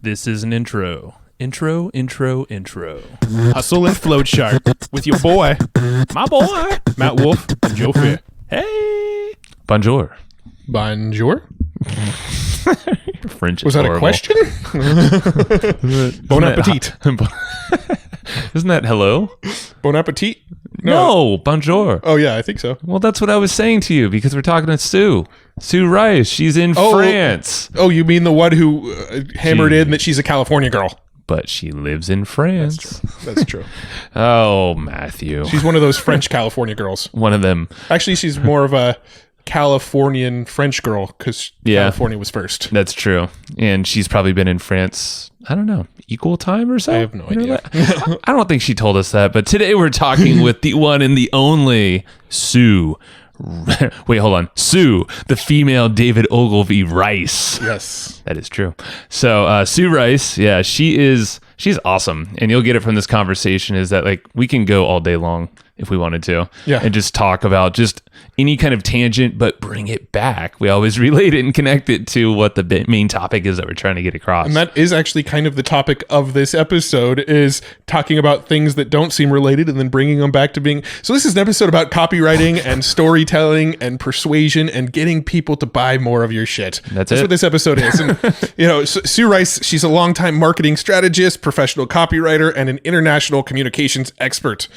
This is an intro. Intro. Hustle and Flowchart with your boy, my boy, Matt Wolf and Joe Fair. Hey. Bonjour. Bonjour. French Was is that horrible. a question? Bon appetit. Isn't that hello? Bon appetit? No, bonjour. Oh, yeah, I think so. Well, that's what I was saying to you because we're talking to Sue. Sue Rice. She's in France. Oh, you mean the one who hammered in that she's a California girl? But she lives in France. That's true. Oh, Matthew. She's one of those French California girls. One of them. Actually, she's more of a Californian French girl because California was first. That's true. And she's probably been in France, I don't know, equal time or so? I have no idea. I don't think she told us that, but today we're talking with the one and the only Sue. Wait, hold on. Sue, the female David Ogilvy Rice. Yes. That is true. So Sue Rice, yeah, she's awesome. And you'll get it from this conversation is that like we can go all day long if we wanted to. Yeah. And just talk about just any kind of tangent, but bring it back. We always relate it and connect it to what the main topic is that we're trying to get across. And that is actually kind of the topic of this episode is talking about things that don't seem related and then bringing them back to being. So this is an episode about copywriting and storytelling and persuasion and getting people to buy more of your shit. That's what this episode is. And, Sue Rice, she's a longtime marketing strategist, professional copywriter, and an international communications expert.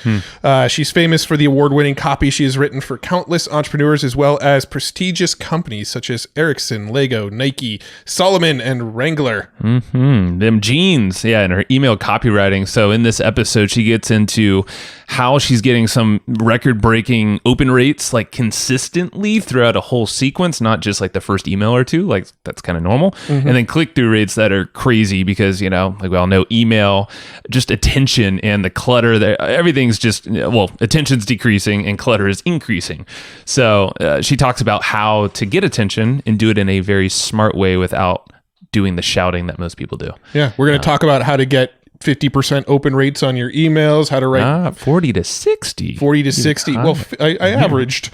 She's famous for the award-winning copy she has written for countless entrepreneurs as well as prestigious companies such as Ericsson, Lego, Nike, Salomon and Wrangler. Them jeans. Yeah, and her email copywriting. So in this episode, she gets into how she's getting some record-breaking open rates like consistently throughout a whole sequence, not just like the first email or two, like that's kind of normal. And then click-through rates that are crazy because, like we all know, email, just attention and the clutter there, everything's just, attention's decreasing and clutter is increasing. So she talks about how to get attention and do it in a very smart way without doing the shouting that most people do. Yeah, we're going to talk about how to get 50% open rates on your emails, how to write 40 to 60. 40 to 60. Well, I averaged.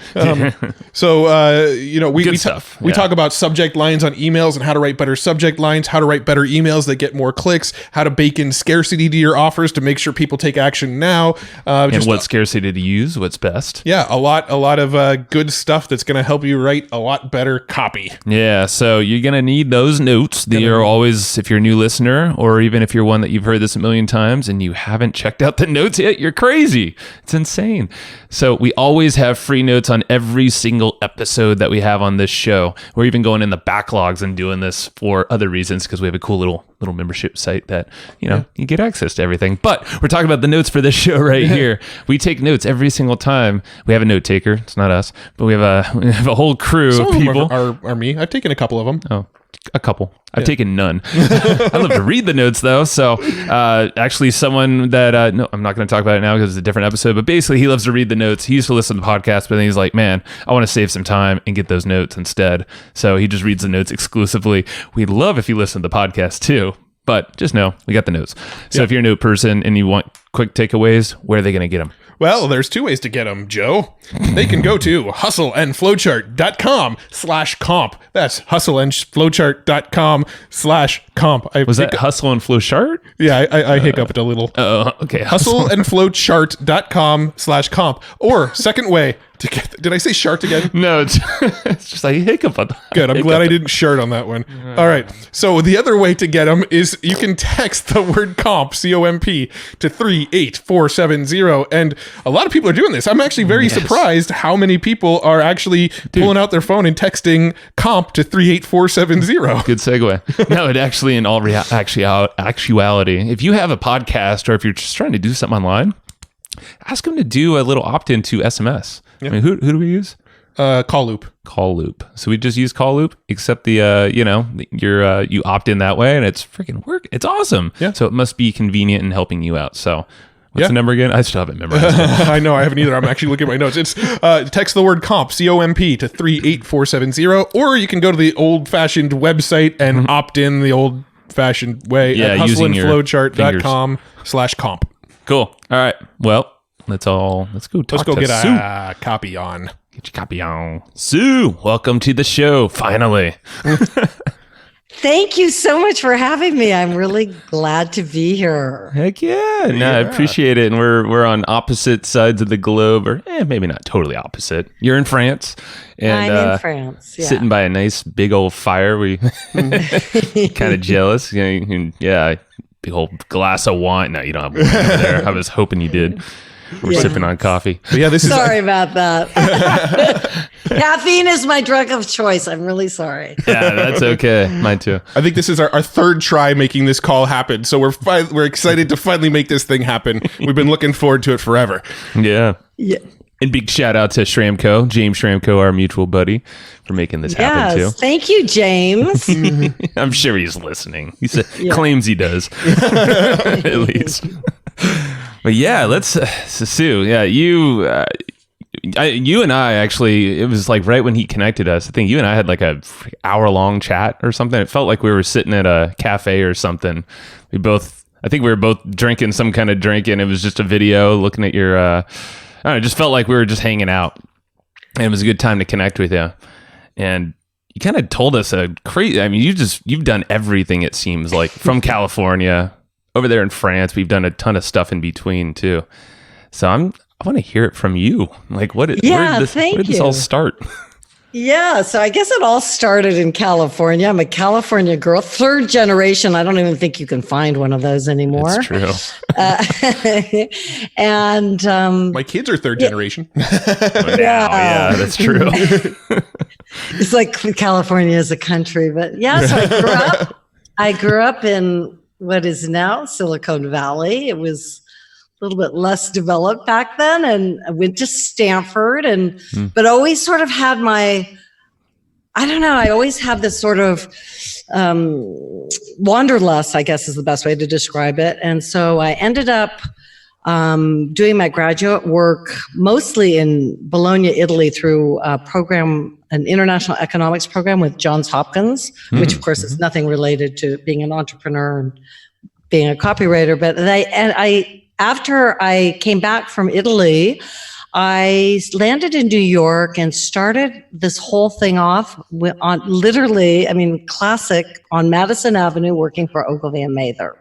So, we talk about subject lines on emails and how to write better subject lines, how to write better emails that get more clicks, how to bake in scarcity to your offers to make sure people take action now. And what scarcity to use, what's best. Yeah, a lot of good stuff that's going to help you write a lot better copy. Yeah, so you're going to need those notes. They are always, if you're a new listener, or even if you're one that you've heard this a million times and you haven't checked out the notes yet, you're crazy. It's insane. So we always have free notes on every single episode that we have on this show. We're even going in the backlogs and doing this for other reasons because we have a cool little membership site that, you get access to everything. But we're talking about the notes for this show right here. We take notes every single time. We have a note taker. It's not us, but we have a whole crew Some of people. Are me. I've taken a couple of them. Oh, a couple. I've taken none. I love to read the notes though. So actually someone that, no, I'm not going to talk about it now because it's a different episode, but basically he loves to read the notes. He used to listen to podcasts, but then he's like, man, I want to save some time and get those notes instead. So he just reads the notes exclusively. We'd love if you listen to the podcast too, but just know we got the notes. So if you're a note person and you want quick takeaways, where are they going to get them? Well, there's two ways to get them, Joe. They can go to hustleandflowchart.com/comp. That's hustleandflowchart.com/comp. Was that hustle and flow chart? Yeah, I hiccuped a little. Okay. Hustleandflowchart.com/comp. Or second way to get, did I say chart again? No, it's just like hiccup. Good. I'm glad I didn't shirt on that one. All right. So the other way to get them is you can text the word comp, C-O-M-P, to 38470. And a lot of people are doing this. I'm actually very surprised how many people are actually pulling out their phone and texting comp to 38470. Good segue. No, it actually, in all actuality, if you have a podcast or if you're just trying to do something online, ask them to do a little opt-in to SMS. Yeah. I mean, who do we use? Call Loop. Call Loop. So we just use Call Loop, except the you opt in that way, and it's freaking work. It's awesome. Yeah. So it must be convenient and helping you out. So what's the number again? I still haven't memorized it. I know, I haven't either. I'm actually looking at my notes. It's text the word comp, C-O-M-P, to 38470, or you can go to the old-fashioned website and opt in the old-fashioned way at hustleandflowchart.com/comp. Cool. All right. Well, let's go get a copy on. Get your copy on. Sue, welcome to the show, finally. Thank you so much for having me. I'm really glad to be here. Heck yeah. No, I appreciate it. And we're on opposite sides of the globe, or maybe not totally opposite. You're in France. And, I'm in France. Yeah. Sitting by a nice big old fire. We kind of jealous. Yeah, big old glass of wine. No, you don't have wine over there. I was hoping you did. We're sipping on coffee. But yeah, this is sorry about that. Caffeine is my drug of choice. I'm really sorry. Yeah, that's okay. Mine too. I think this is our third try making this call happen. So we're excited to finally make this thing happen. We've been looking forward to it forever. Yeah. Yeah. And big shout out to Shramko, James Shramko, our mutual buddy, for making this happen too. Thank you, James. I'm sure he's listening. He claims he does, at least. But yeah, let's Sue. Yeah, you and I actually. It was like right when he connected us. I think you and I had like a hour-long chat or something. It felt like we were sitting at a cafe or something. I think we were both drinking some kind of drink, and it was just a video looking at your. I don't know, it just felt like we were just hanging out, and it was a good time to connect with you. And you kind of told us a crazy. I mean, you've done everything. It seems like from California. Over there in France, we've done a ton of stuff in between too. So I want to hear it from you. Like, where did this all start? Yeah, so I guess it all started in California. I'm a California girl, third generation. I don't even think you can find one of those anymore. That's true. And my kids are third generation. Yeah, that's true. It's like California is a country, but yeah. So I grew up in what is now Silicon Valley. It was a little bit less developed back then, and I went to Stanford, but always sort of had I always had this sort of wanderlust, I guess is the best way to describe it. And so I ended up doing my graduate work mostly in Bologna, Italy, through an international economics program with Johns Hopkins, which of course is nothing related to being an entrepreneur and being a copywriter. But after I came back from Italy, I landed in New York and started this whole thing off classic on Madison Avenue, working for Ogilvy and Mather.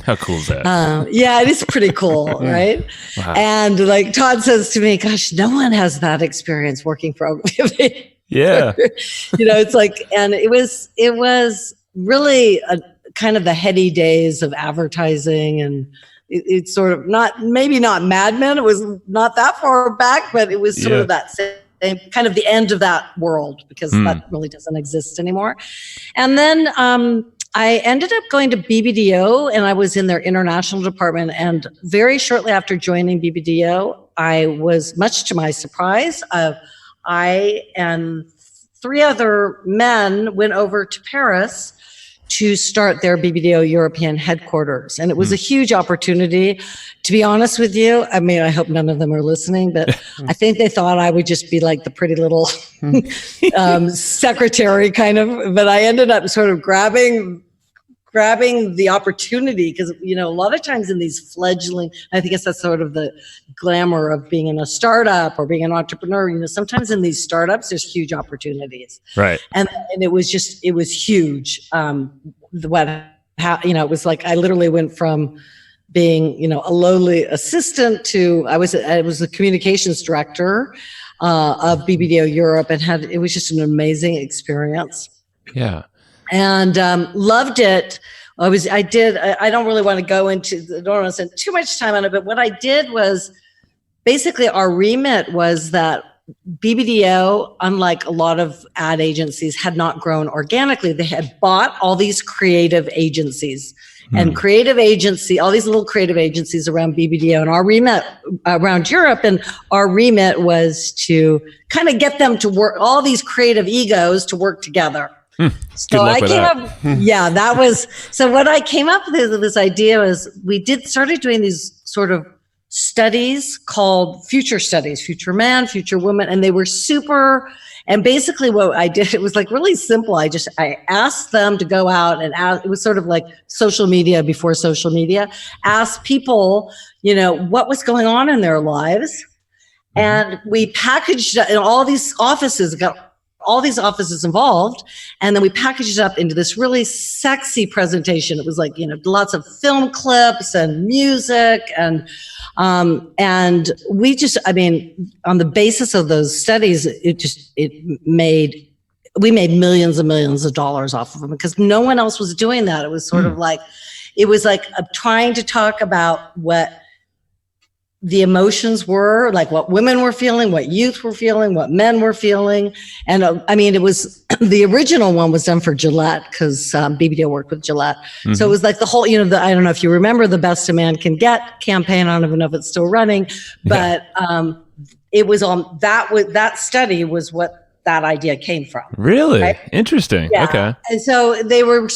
How cool is that? Yeah, it is pretty cool, right? Wow. And like Todd says to me, gosh, no one has that experience working for Ogilvy. Yeah. It's like, and it was really kind of the heady days of advertising, and it's sort of maybe not Mad Men. It was not that far back, but it was sort of that same kind of the end of that world, because that really doesn't exist anymore. And then I ended up going to BBDO, and I was in their international department. And very shortly after joining BBDO, I was, much to my surprise, I and 3 other men went over to Paris to start their BBDO European headquarters. And it was a huge opportunity. To be honest with you, I mean, I hope none of them are listening, but I think they thought I would just be like the pretty little secretary kind of, but I ended up sort of grabbing the opportunity, because a lot of times in these fledgling, I think that's sort of the glamour of being in a startup or being an entrepreneur. Sometimes in these startups there's huge opportunities, right? And it was huge. It was like I literally went from being a lowly assistant to I was the communications director of BBDO Europe, and it was just an amazing experience. Yeah. And loved it. I don't really want to go into, I don't want to spend too much time on it, but what I did was basically our remit was that BBDO, unlike a lot of ad agencies, had not grown organically. They had bought all these creative agencies and all these little creative agencies around BBDO, and our remit around Europe. And our remit was to kind of get them to work, all these creative egos to work together. So I came up, so what I came up with this idea was started doing these sort of studies called future studies, future man, future woman. And they were and basically what I did, it was like really simple. I asked them to go out and it was sort of like social media before social media, ask people, what was going on in their lives. And we packaged in all these offices, got all these offices involved. And then we packaged it up into this really sexy presentation. It was like, lots of film clips and music and we just, on the basis of those studies, we made millions and millions of dollars off of them because no one else was doing that. It was sort of like, trying to talk about what the emotions were, like what women were feeling, what youth were feeling, what men were feeling. And it was, the original one was done for Gillette because BBDO worked with Gillette. Mm-hmm. So it was like the whole, I don't know if you remember the Best a Man Can Get campaign. I don't even know if it's still running, but it was on, that study was what that idea came from. Really? Right? Interesting. Yeah. Okay. And so they were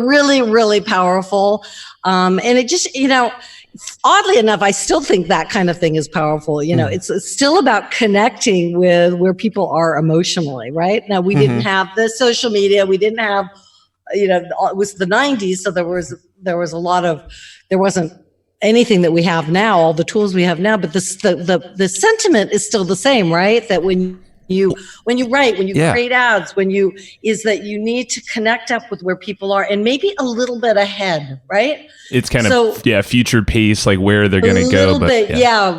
really, really powerful. And it just, oddly enough, I still think that kind of thing is powerful. It's still about connecting with where people are emotionally, right? Now, we didn't have the social media. We didn't have, it was the 90s. So there wasn't anything that we have now, all the tools we have now, but the sentiment is still the same, right? That when you write, when you create ads, is that you need to connect up with where people are and maybe a little bit ahead, right? It's kind of future pace, like where they're going to go.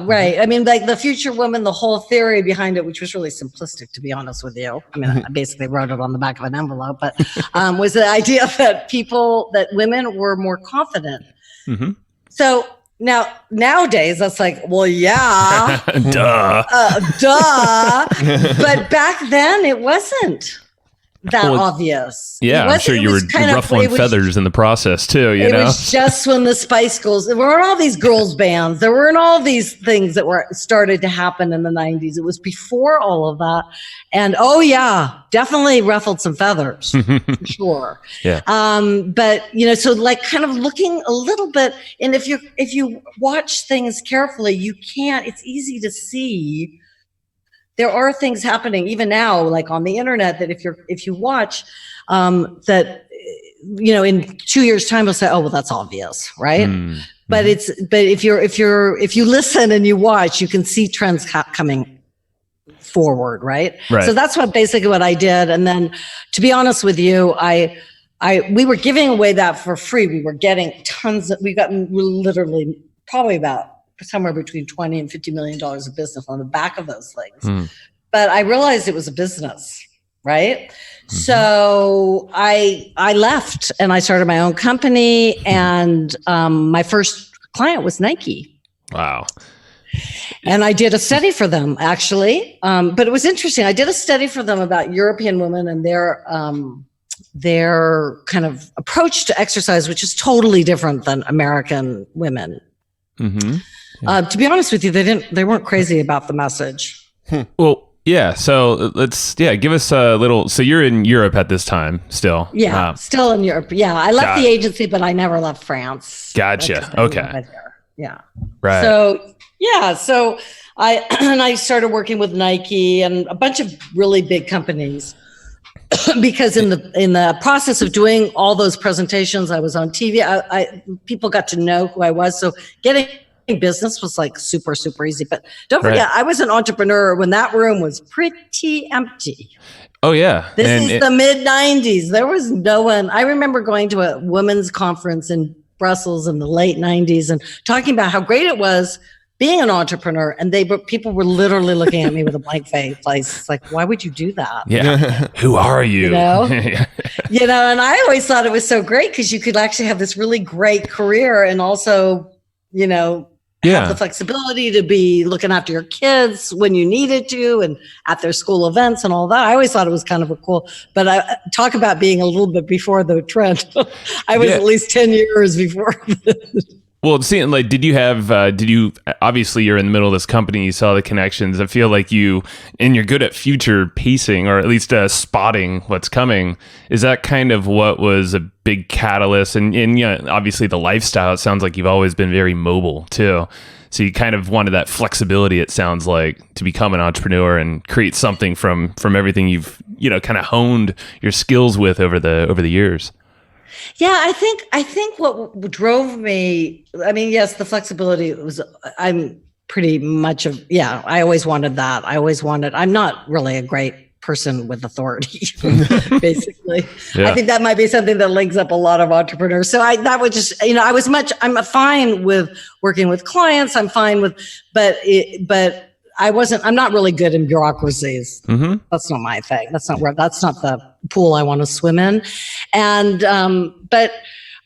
Right. Like the future woman, the whole theory behind it, which was really simplistic, to be honest with you. I basically wrote it on the back of an envelope, but was the idea that women were more confident. Mm-hmm. So nowadays, that's like, well, yeah. Duh. But back then, it wasn't that obvious. Yeah, I'm sure you were ruffling feathers in the process, too, It was just when the Spice Girls, there weren't all these girls bands. There weren't all these things that started to happen in the 90s. It was before all of that. And, definitely ruffled some feathers, for sure. Yeah. But, so like kind of looking a little bit, and if you watch things carefully, it's easy to see there are things happening even now, like on the internet, that if you watch, that, in 2 years' time, you'll say, oh, well, that's obvious, right? Mm-hmm. But if you listen and you watch, you can see trends coming forward, right? So that's basically what I did. And then, to be honest with you, we were giving away that for free. We were getting we got literally probably about somewhere between $20 and $50 million of business on the back of those things. But I realized it was a business, right? Mm-hmm. So I left and I started my own company, and my first client was Nike. Wow. And I did a study for them, actually. But it was interesting. I did a study for them about European women and their kind of approach to exercise, which is totally different than American women. Mm-hmm. Yeah. To be honest with you, they weren't crazy about the message. Well, yeah. So give us a little. So you're in Europe at this time still. Yeah, still in Europe. Yeah, I left the agency, but I never left France. Gotcha. Okay. Yeah. Right. So I started working with Nike and a bunch of really big companies. Because in the process of doing all those presentations, I was on TV. People got to know who I was. So getting business was like super, super easy. But don't forget, I was an entrepreneur when that room was pretty empty. Oh, yeah. This is the mid-90s. There was no one. I remember going to a women's conference in Brussels in the late 90s and talking about how great it was being an entrepreneur, and people were literally looking at me with a blank face. It's like, why would you do that? Yeah. Who are you? And I always thought it was so great because you could actually have this really great career and also, have the flexibility to be looking after your kids when you needed to and at their school events and all that. I always thought it was kind of but I talk about being a little bit before the trend. I was at least 10 years before. Well, did you obviously you're in the middle of this company, you saw the connections. I feel like you're good at future pacing, or at least spotting what's coming. Is that kind of what was a big catalyst? And obviously the lifestyle, it sounds like you've always been very mobile too. So you kind of wanted that flexibility, it sounds like, to become an entrepreneur and create something from everything you've, kind of honed your skills with over the years. Yeah, I think what drove me, yes, the flexibility I'm pretty much I always wanted that. I'm not really a great person with authority, basically. Yeah. I think that might be something that links up a lot of entrepreneurs. So that would just, I'm fine with working with clients. I'm fine with, but I'm not really good in bureaucracies. Mm-hmm. That's not my thing. That's not the pool I want to swim in. And, but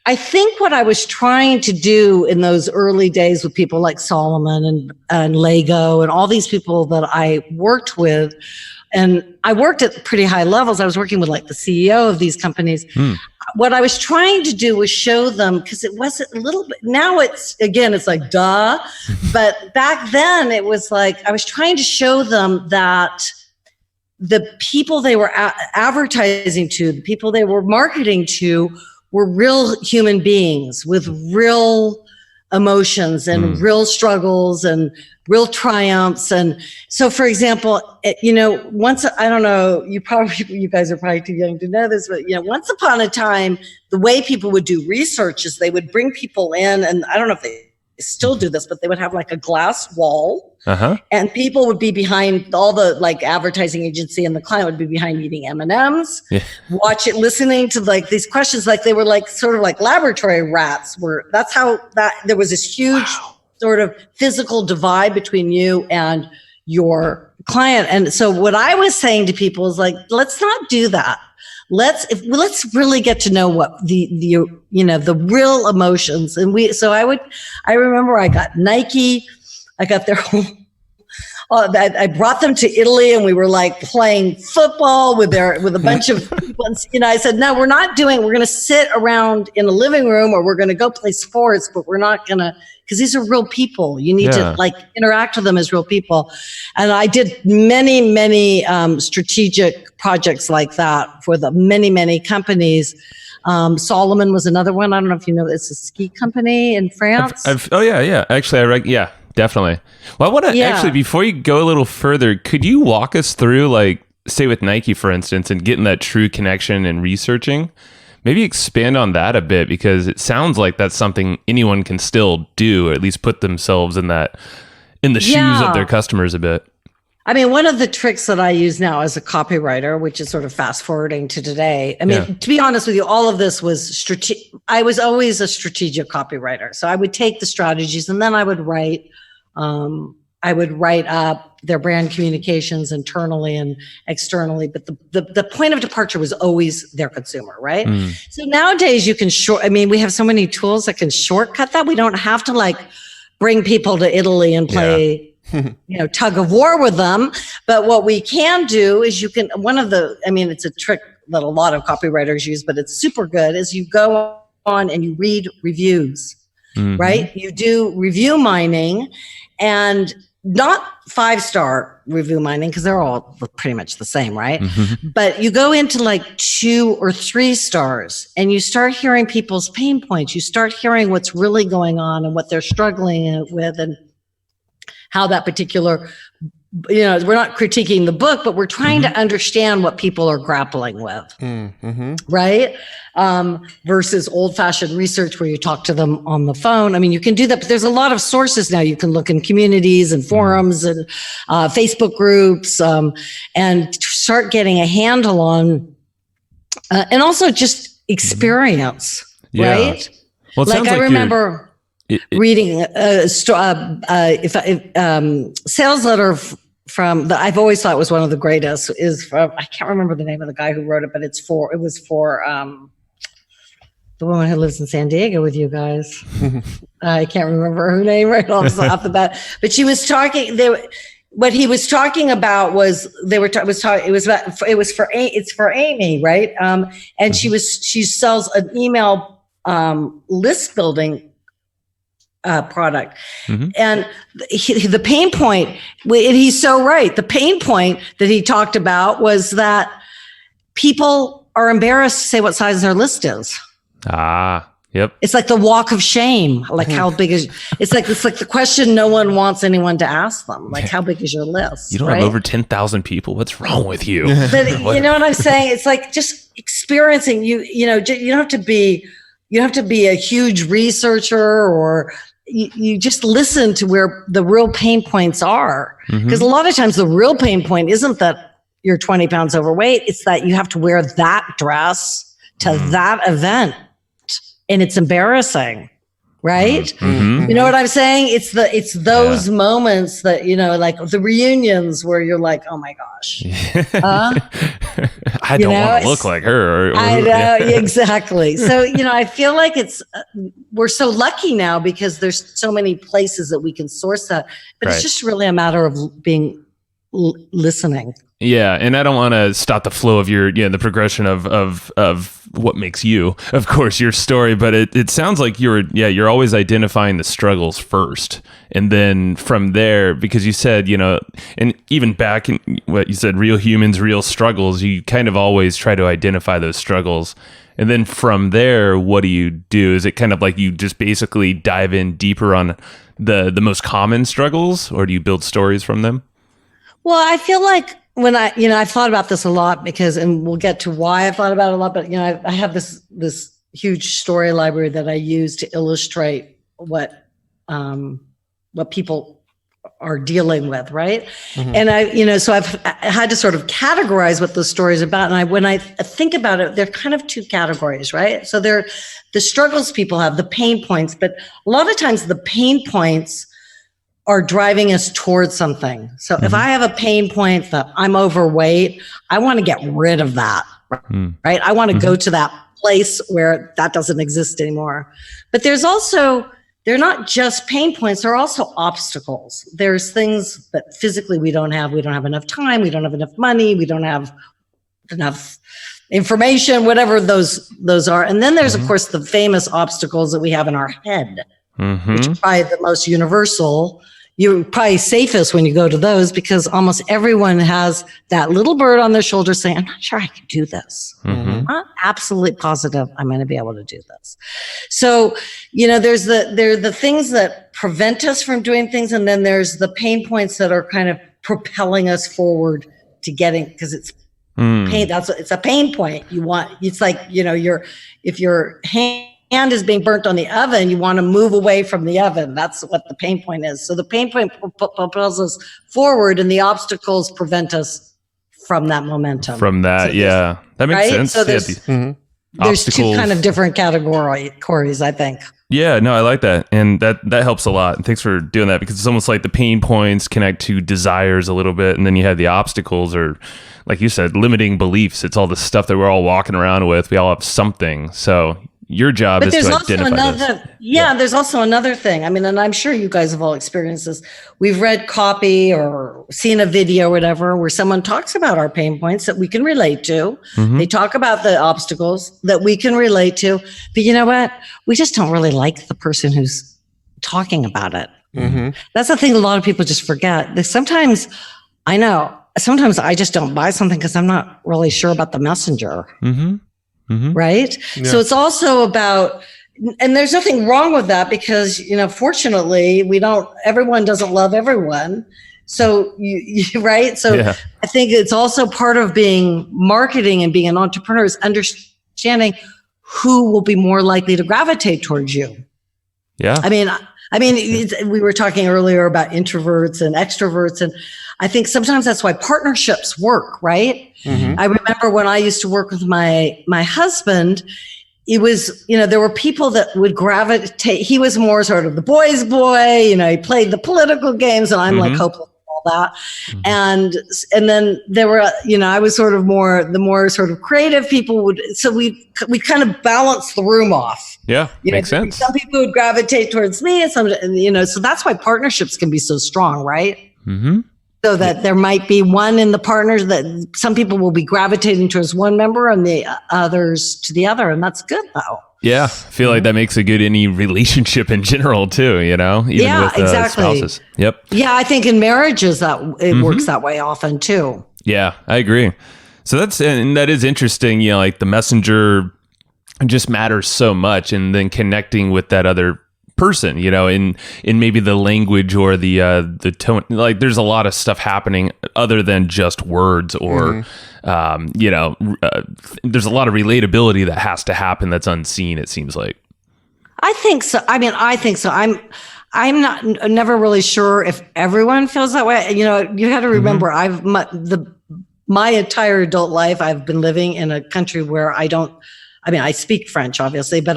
I think what I was trying to do in those early days with people like Salomon and Lego and all these people that I worked with, and I worked at pretty high levels. I was working with like the CEO of these companies. What I was trying to do was show them, because it wasn't a little bit, now it's like, duh. But back then it was like, I was trying to show them that the people they were advertising to, the people they were marketing to were real human beings with real emotions and real struggles and real triumphs. And so, for example, once, I don't know, you guys are probably too young to know this, but once upon a time, the way people would do research is they would bring people in, and I don't know if they still do this, but they would have like a glass wall, and people would be behind, all the like advertising agency and the client would be behind eating M&Ms, listening to like these questions, like they were like sort of like laboratory rats. That's how there was this huge sort of physical divide between you and your client. And so what I was saying to people is like, let's not do that. Let's really get to know what the real emotions. And I remember I got Nike, I got their whole, I brought them to Italy and we were like playing football with a bunch of people. And, I said, no, we're going to sit around in a living room, or we're going to go play sports, but we're not going to, because these are real people. You need to like interact with them as real people. And I did many, many strategic projects like that for the many, many companies. Salomon was another one. I don't know if you know, it's a ski company in France. Actually, definitely. Well, I want to actually, before you go a little further, could you walk us through, like, say with Nike, for instance, and getting that true connection and researching? Maybe expand on that a bit, because it sounds like that's something anyone can still do, or at least put themselves in the shoes of their customers a bit. I mean, one of the tricks that I use now as a copywriter, which is sort of fast forwarding to today. I mean, to be honest with you, all of this was I was always a strategic copywriter. So I would take the strategies and then I would write up their brand communications internally and externally. But the point of departure was always their consumer, right? So nowadays we have so many tools that can shortcut that. We don't have to like bring people to Italy and play tug of war with them. But what we can do is it's a trick that a lot of copywriters use, but it's super good, is you go on and you read reviews, right? You do review mining, and not 5-star review mining, because they're all pretty much the same, right? But you go into like 2 or 3 stars and you start hearing people's pain points. You start hearing what's really going on and what they're struggling with, and how that particular, we're not critiquing the book, but we're trying to understand what people are grappling with, right? Versus old-fashioned research where you talk to them on the phone. I mean, you can do that, but there's a lot of sources now. You can look in communities and forums and Facebook groups, and start getting a handle on, and also just experience, right? Well, it sounds I remember reading a sales letter from I've always thought was one of the greatest, is from, I can't remember the name of the guy who wrote it, but it was for the woman who lives in San Diego with you guys. I can't remember her name right off the bat, but she was talking. What he was talking about was it's for Amy, right? And she sells an email list building product. And the pain point, and he's so right. The pain point that he talked about was that people are embarrassed to say what size their list is. Yep. It's like the walk of shame. Like, how big is, it's like the question no one wants anyone to ask them. Like, how big is your list? You don't have over 10,000 people. What's wrong with you? But you know what I'm saying? It's like just experiencing, you don't have to be a huge researcher, or you just listen to where the real pain points are. Because a lot of times the real pain point isn't that you're 20 pounds overweight. It's that you have to wear that dress to that event, and it's embarrassing. Right? Mm-hmm. You know what I'm saying? It's those moments that, like the reunions where you're like, oh my gosh. I don't want to look like her. I know, exactly. So, I feel like we're so lucky now because there's so many places that we can source that, but it's just really a matter of being listening. Yeah, and I don't want to stop the flow of the progression of what makes you, of course, your story. But it sounds like you're always identifying the struggles first, and then from there, because you said, and even back in what you said, real humans, real struggles. You kind of always try to identify those struggles, and then from there, what do you do? Is it kind of like you just basically dive in deeper on the most common struggles, or do you build stories from them? Well, I feel like when I've thought about this a lot and we'll get to why I've thought about it a lot, but I have this huge story library that I use to illustrate what people are dealing with, right? Mm-hmm. And so I've had to sort of categorize what those stories are about. And when I think about it, they're kind of two categories, right? So they're the struggles people have, the pain points, but a lot of times the pain points are driving us towards something. So if I have a pain point that I'm overweight, I want to get rid of that, right? I want to go to that place where that doesn't exist anymore. But they're not just pain points, they're also obstacles. There's things that physically we don't have. We don't have enough time. We don't have enough money. We don't have enough information, whatever those are. And then there's, of course, the famous obstacles that we have in our head, which are probably the most universal. You're probably safest when you go to those because almost everyone has that little bird on their shoulder saying, I'm not sure I can do this. I'm not absolutely positive I'm going to be able to do this. So, there's the things that prevent us from doing things. And then there's the pain points that are kind of propelling us forward to getting, because it's pain. It's a pain point. It's like, if your hand is being burnt on the oven, you want to move away from the oven. That's what the pain point is. So the pain point propels us forward, and the obstacles prevent us from that momentum. From that, so that makes sense. So there's two kind of different categories, I think. Yeah, no, I like that. And that helps a lot. And thanks for doing that, because it's almost like the pain points connect to desires a little bit. And then you have the obstacles, or like you said, limiting beliefs. It's all the stuff that we're all walking around with. We all have something. So your job is to identify this. There's also another thing. I mean, and I'm sure you guys have all experienced this. We've read copy or seen a video or whatever where someone talks about our pain points that we can relate to. They talk about the obstacles that we can relate to. But you know what? We just don't really like the person who's talking about it. That's the thing a lot of people just forget. Sometimes I just don't buy something because I'm not really sure about the messenger. Right? Yeah. So it's also about, and there's nothing wrong with that because, fortunately everyone doesn't love everyone. So right. So I think it's also part of being marketing and being an entrepreneur is understanding who will be more likely to gravitate towards you. Yeah. I mean, we were talking earlier about introverts and extroverts, and I think sometimes that's why partnerships work, right? I remember when I used to work with my husband, it was, there were people that would gravitate. He was more sort of the boys' boy, he played the political games, and I'm like hopeless and all that. And then there were, I was sort of the more sort of creative people so we kind of balance the room off. Yeah, makes sense. Some people would gravitate towards me, and some, so that's why partnerships can be so strong, right? So that there might be one in the partners that some people will be gravitating towards one member and the others to the other, and that's good though. Yeah, I feel like that makes a good any relationship in general too, even with exactly. spouses. Yep. Yeah, I think in marriages that it works that way often too. Yeah, I agree. So that is interesting, like the messenger just matters so much, and then connecting with that other person, in maybe the language or the tone. Like there's a lot of stuff happening other than just words or there's a lot of relatability that has to happen that's unseen, it seems like. I think so. I think so. I'm never really sure if everyone feels that way. You got to remember, my entire adult life, I've been living in a country where I speak French, obviously, but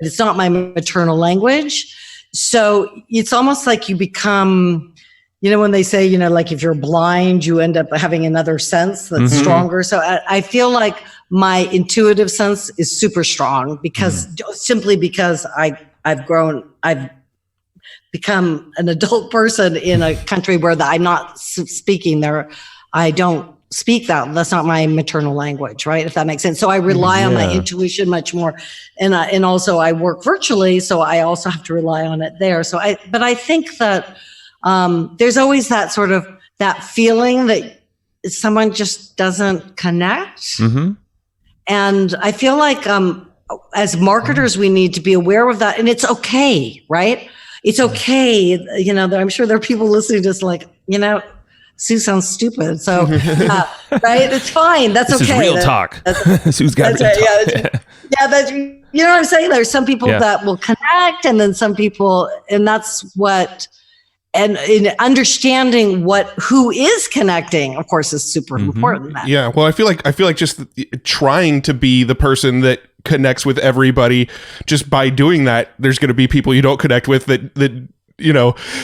it's not my maternal language. So it's almost like you become, when they say, like if you're blind, you end up having another sense that's stronger. So I feel like my intuitive sense is super strong simply because I've become an adult person in a country where I'm not speaking there. I don't speak that. That's not my maternal language, right? If that makes sense. So I rely on my intuition much more. And also I work virtually, so I also have to rely on it there. But I think that there's always that sort of that feeling that someone just doesn't connect. Mm-hmm. And I feel like as marketers, we need to be aware of that. And it's okay, right? It's okay. I'm sure there are people listening just like, Sue sounds stupid. So, right? It's fine. That's this okay. Is real talk. Sue's got real talk. That's, you know what I'm saying? There's some people that will connect, and then some people, and that's what, and in understanding who is connecting, of course, is super important. Yeah. Well, I feel like just trying to be the person that connects with everybody, just by doing that, there's going to be people you don't connect with that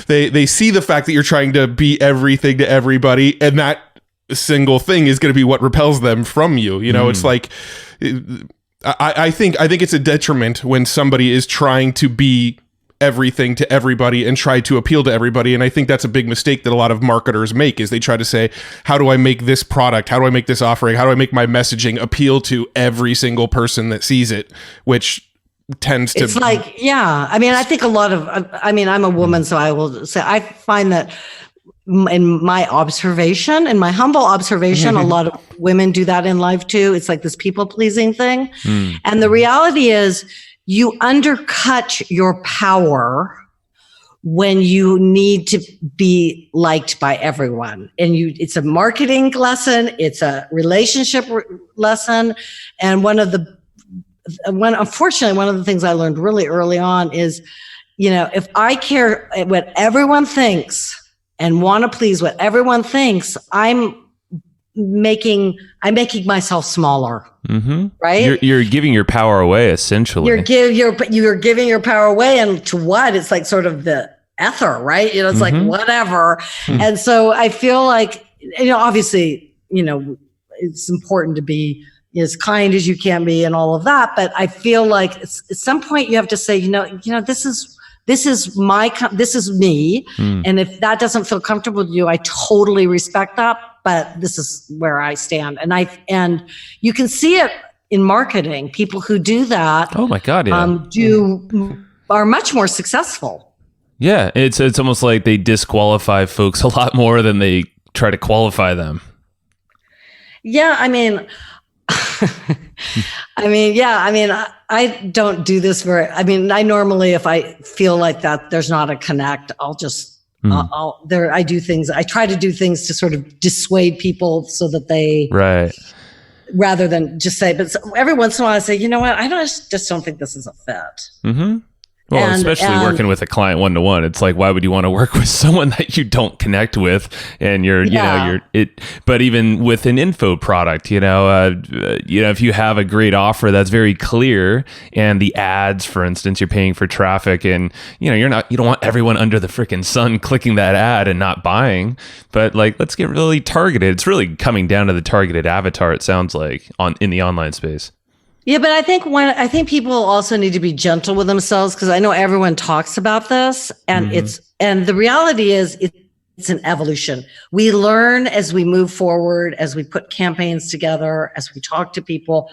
they see the fact that you're trying to be everything to everybody, and that single thing is going to be what repels them from you. It's like, I think it's a detriment when somebody is trying to be everything to everybody and try to appeal to everybody. And I think that's a big mistake that a lot of marketers make, is they try to say, how do I make this product? How do I make this offering? How do I make my messaging appeal to every single person that sees it? Which tends to... It's like, I think a lot of... I'm a woman, so I will say, I find that in my humble observation, a lot of women do that in life too. It's like this people-pleasing thing. And the reality is, you undercut your power when you need to be liked by everyone. And it's a marketing lesson. It's a relationship lesson. And unfortunately, one of the things I learned really early on is, if I care what everyone thinks and want to please what everyone thinks, I'm making myself smaller. Right? You're giving your power away, essentially. You're giving your power away, and to what? It's like sort of the ether, right? It's like whatever. And so I feel like, obviously, it's important to be as kind as you can be and all of that. But I feel like at some point you have to say, this is me. And if that doesn't feel comfortable to you, I totally respect that. But this is where I stand. And you can see it in marketing. People who do that, oh my God, are much more successful. Yeah, it's almost like they disqualify folks a lot more than they try to qualify them. Yeah, I don't do this I normally, if I feel like that there's not a connect, I'll just I try to do things to sort of dissuade people so that they, right, rather than just say, but every once in a while I say, you know what, I just don't think this is a fit. Well, especially working with a client one-to-one, it's like, why would you want to work with someone that you don't connect with? And but even with an info product, if you have a great offer that's very clear, and the ads, for instance, you're paying for traffic, and you don't want everyone under the freaking sun clicking that ad and not buying, but like, let's get really targeted. It's really coming down to the targeted avatar, it sounds like, in the online space. Yeah, but I think people also need to be gentle with themselves, because I know everyone talks about this, and and the reality is it's an evolution. We learn as we move forward, as we put campaigns together, as we talk to people,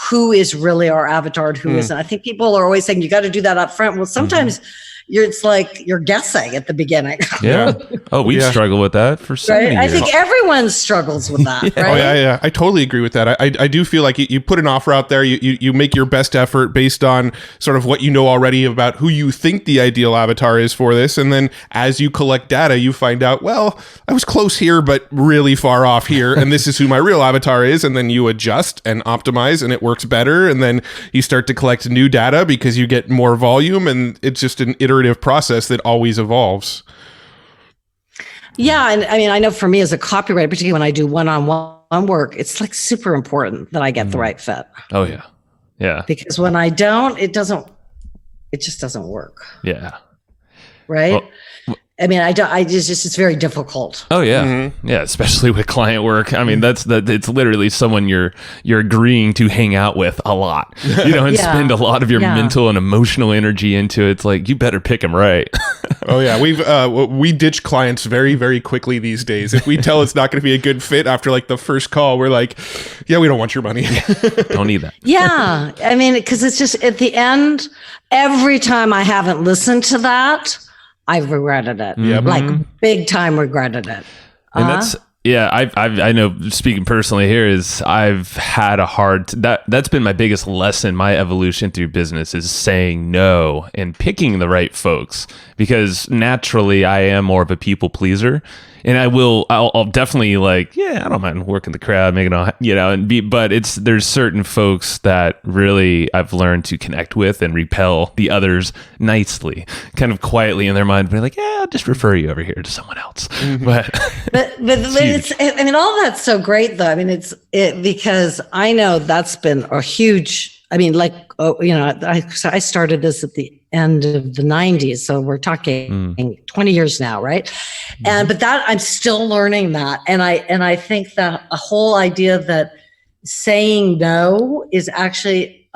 who is really our avatar and who isn't. I think people are always saying you got to do that up front. Well, sometimes it's like you're guessing at the beginning. Yeah. Oh, we've struggled with that for so many years. I think everyone struggles with that. Right? Oh, yeah. I totally agree with that. I do feel like you put an offer out there, you make your best effort based on sort of what you know already about who you think the ideal avatar is for this. And then as you collect data, you find out, well, I was close here, but really far off here. And this is who my real avatar is. And then you adjust and optimize, and it works better. And then you start to collect new data because you get more volume, and it's just an iterative process that always evolves. Yeah. And I mean, I know for me as a copywriter, particularly when I do one-on-one work, it's like super important that I get the right fit. Oh yeah. Yeah. Because when I don't, it just doesn't work. Yeah. Right. Well, I mean, it's very difficult. Oh yeah. Yeah. Especially with client work. I mean, it's literally someone you're agreeing to hang out with a lot, and spend a lot of your mental and emotional energy into it. It's like, you better pick them right. Oh yeah. We ditch clients very, very quickly these days. If we tell it's not going to be a good fit after like the first call, we're like, yeah, we don't want your money. Don't need that. Yeah. I mean, because it's just at the end, every time I haven't listened to that, I've regretted it. Yep. Like big time regretted it. And I know, speaking personally here, is I've had that's been my biggest lesson, my evolution through business, is saying no and picking the right folks, because naturally I am more of a people pleaser. And I'll definitely I don't mind working the crowd, making but there's certain folks that really I've learned to connect with and repel the others nicely, kind of quietly in their mind, be like, yeah, I'll just refer you over here to someone else. Mm-hmm. But it's I mean, all that's so great though. I mean, because I know that's been a huge, I mean, I started this at the end of the 90s. So we're talking 20 years now, right? But that I'm still learning that. And I think that a whole idea that saying no is actually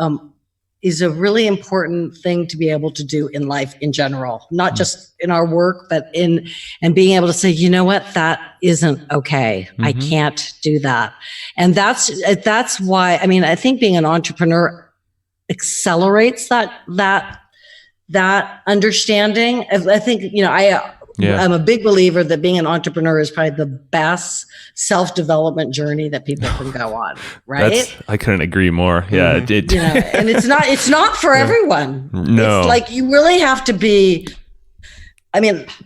is a really important thing to be able to do in life in general, not just in our work, but and being able to say, you know what, that isn't okay. I can't do that. And that's why, I mean, I think being an entrepreneur accelerates that understanding. I think, I'm a big believer that being an entrepreneur is probably the best self-development journey that people can go on. Right. I couldn't agree more. Yeah. And it's not for everyone. No. It's like, you really have to be,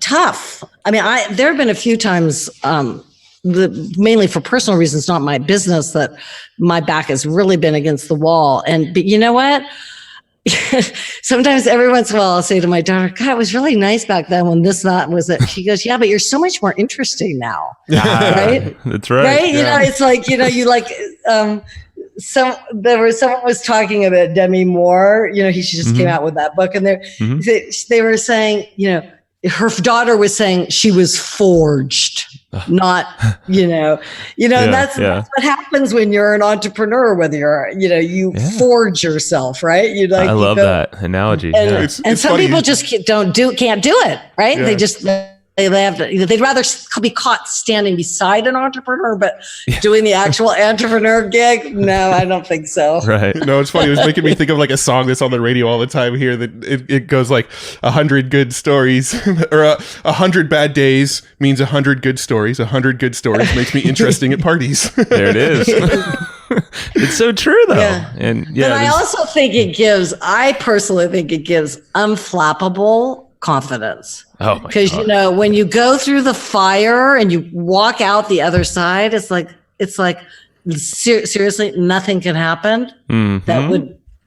tough. There have been a few times, mainly for personal reasons, not my business, that my back has really been against the wall. But you know what? Sometimes every once in a while I'll say to my daughter, God, it was really nice back then when that was it. She goes, yeah, but you're so much more interesting now. Right? That's right. Right? Yeah. It's like, you like, someone was talking about Demi Moore, she just came out with that book, and they were saying, her daughter was saying she was forged, not, that's what happens when you're an entrepreneur, whether you're, you forge yourself, right? I love that analogy. And, it's some funny. People just can't do it, right? Yeah. They'd rather be caught standing beside an entrepreneur, but doing the actual entrepreneur gig, no, I don't think so. Right. No, it's funny. It was making me think of like a song that's on the radio all the time here, that it goes like 100 good stories or 100 bad days means 100 good stories. 100 good stories makes me interesting at parties. There it is. It's so true though. Yeah. And but I also think I personally think it gives unflappable confidence. Oh my Because when you go through the fire and you walk out the other side, it's like seriously, nothing can happen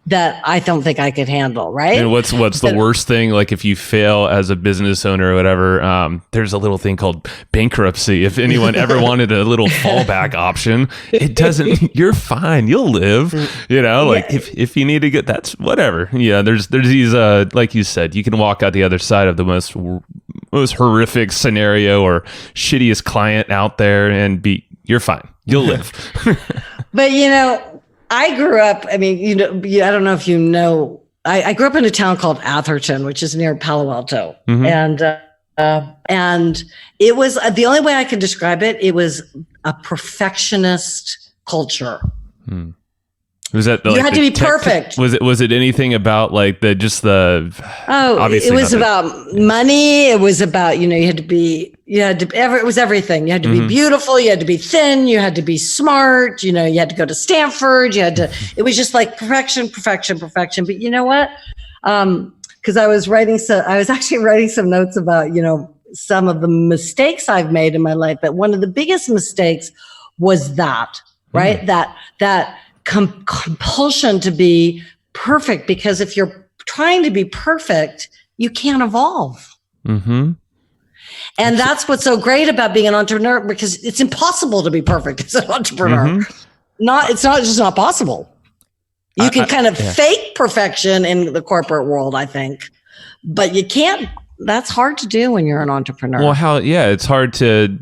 that I don't think I could handle, right? And what's the worst thing? Like if you fail as a business owner or whatever, there's a little thing called bankruptcy. If anyone ever wanted a little fallback option, it doesn't. You're fine. You'll live. If you need to get, that's whatever. Yeah, there's these like you said, you can walk out the other side of the most horrific scenario or shittiest client out there and you're fine. You'll live. But I grew up, I don't know if you know, I grew up in a town called Atherton, which is near Palo Alto. And it was, the only way I could describe it, it was a perfectionist culture. Was that you had to be perfect? Was it anything about like it was about money. It was about, it was everything. You had to be beautiful. You had to be thin. You had to be smart. You had to go to Stanford. It was just like perfection. But you know what? Cause I was actually writing some notes about, some of the mistakes I've made in my life. But one of the biggest mistakes was that, right? That compulsion to be perfect, because if you're trying to be perfect, you can't evolve. And that's what's so great about being an entrepreneur, because it's impossible to be perfect as an entrepreneur. It's not just not possible. You can kind of fake perfection in the corporate world, I think, but you can't. That's hard to do when you're an entrepreneur. Well, it's hard to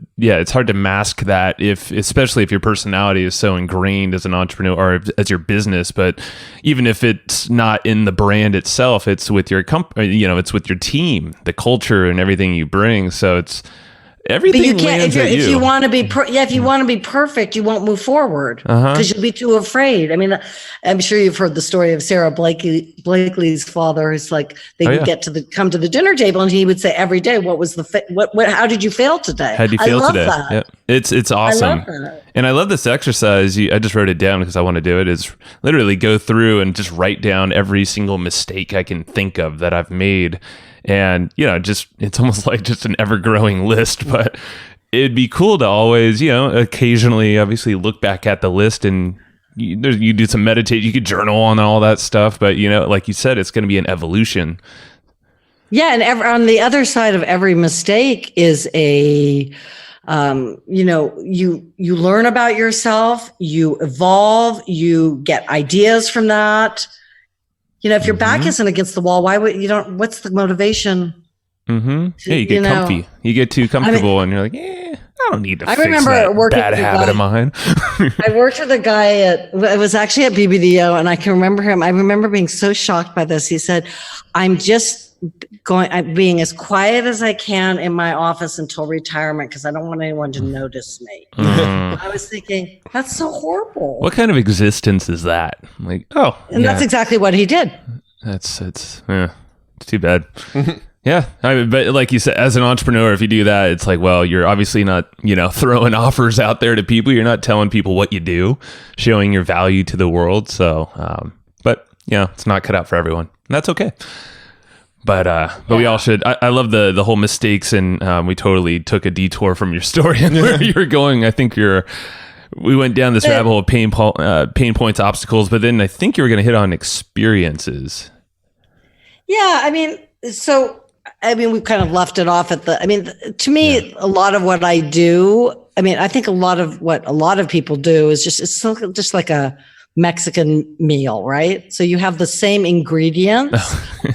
mask that, especially if your personality is so ingrained as an entrepreneur or as your business. But even if it's not in the brand itself, it's with your company, it's with your team, the culture and everything you bring. So it's everything. But you can't if you want to be if you want to be perfect, you won't move forward because you'll be too afraid. I mean, I'm sure you've heard the story of Sarah Blakely's father. It's like they would come to the dinner table, and he would say every day, "What was what? How did you fail today? How did you fail today?" That. Yeah. It's awesome. I love that. And I love this exercise. I just wrote it down because I want to do it. Is literally go through and just write down every single mistake I can think of that I've made. And, it's almost like just an ever-growing list, but it'd be cool to always, occasionally, obviously look back at the list and you do some meditate, you could journal on all that stuff. But, like you said, it's going to be an evolution. Yeah. And on the other side of every mistake is you learn about yourself, you evolve, you get ideas from that. If your back isn't against the wall, why would what's the motivation? You get comfy. You get too comfortable and you're like, I don't need to fix that bad habit of mine. I worked with a guy it was actually at BBDO, and I can remember him. I remember being so shocked by this. He said, I'm being as quiet as I can in my office until retirement because I don't want anyone to notice me. I was thinking, that's so horrible. What kind of existence is that? Like, that's exactly what he did. It's too bad. Yeah. But like you said, as an entrepreneur, if you do that, it's like, well, you're obviously not, throwing offers out there to people. You're not telling people what you do, showing your value to the world. So, but it's not cut out for everyone. And that's okay. But we all should. I love the whole mistakes, and we totally took a detour from your story and where you were going. I think we went down this rabbit hole of pain points, obstacles, but then I think you were going to hit on experiences. Yeah, we've kind of left it off at to me, a lot of what I do, I think a lot of what a lot of people do is just like a Mexican meal, right? So you have the same ingredients.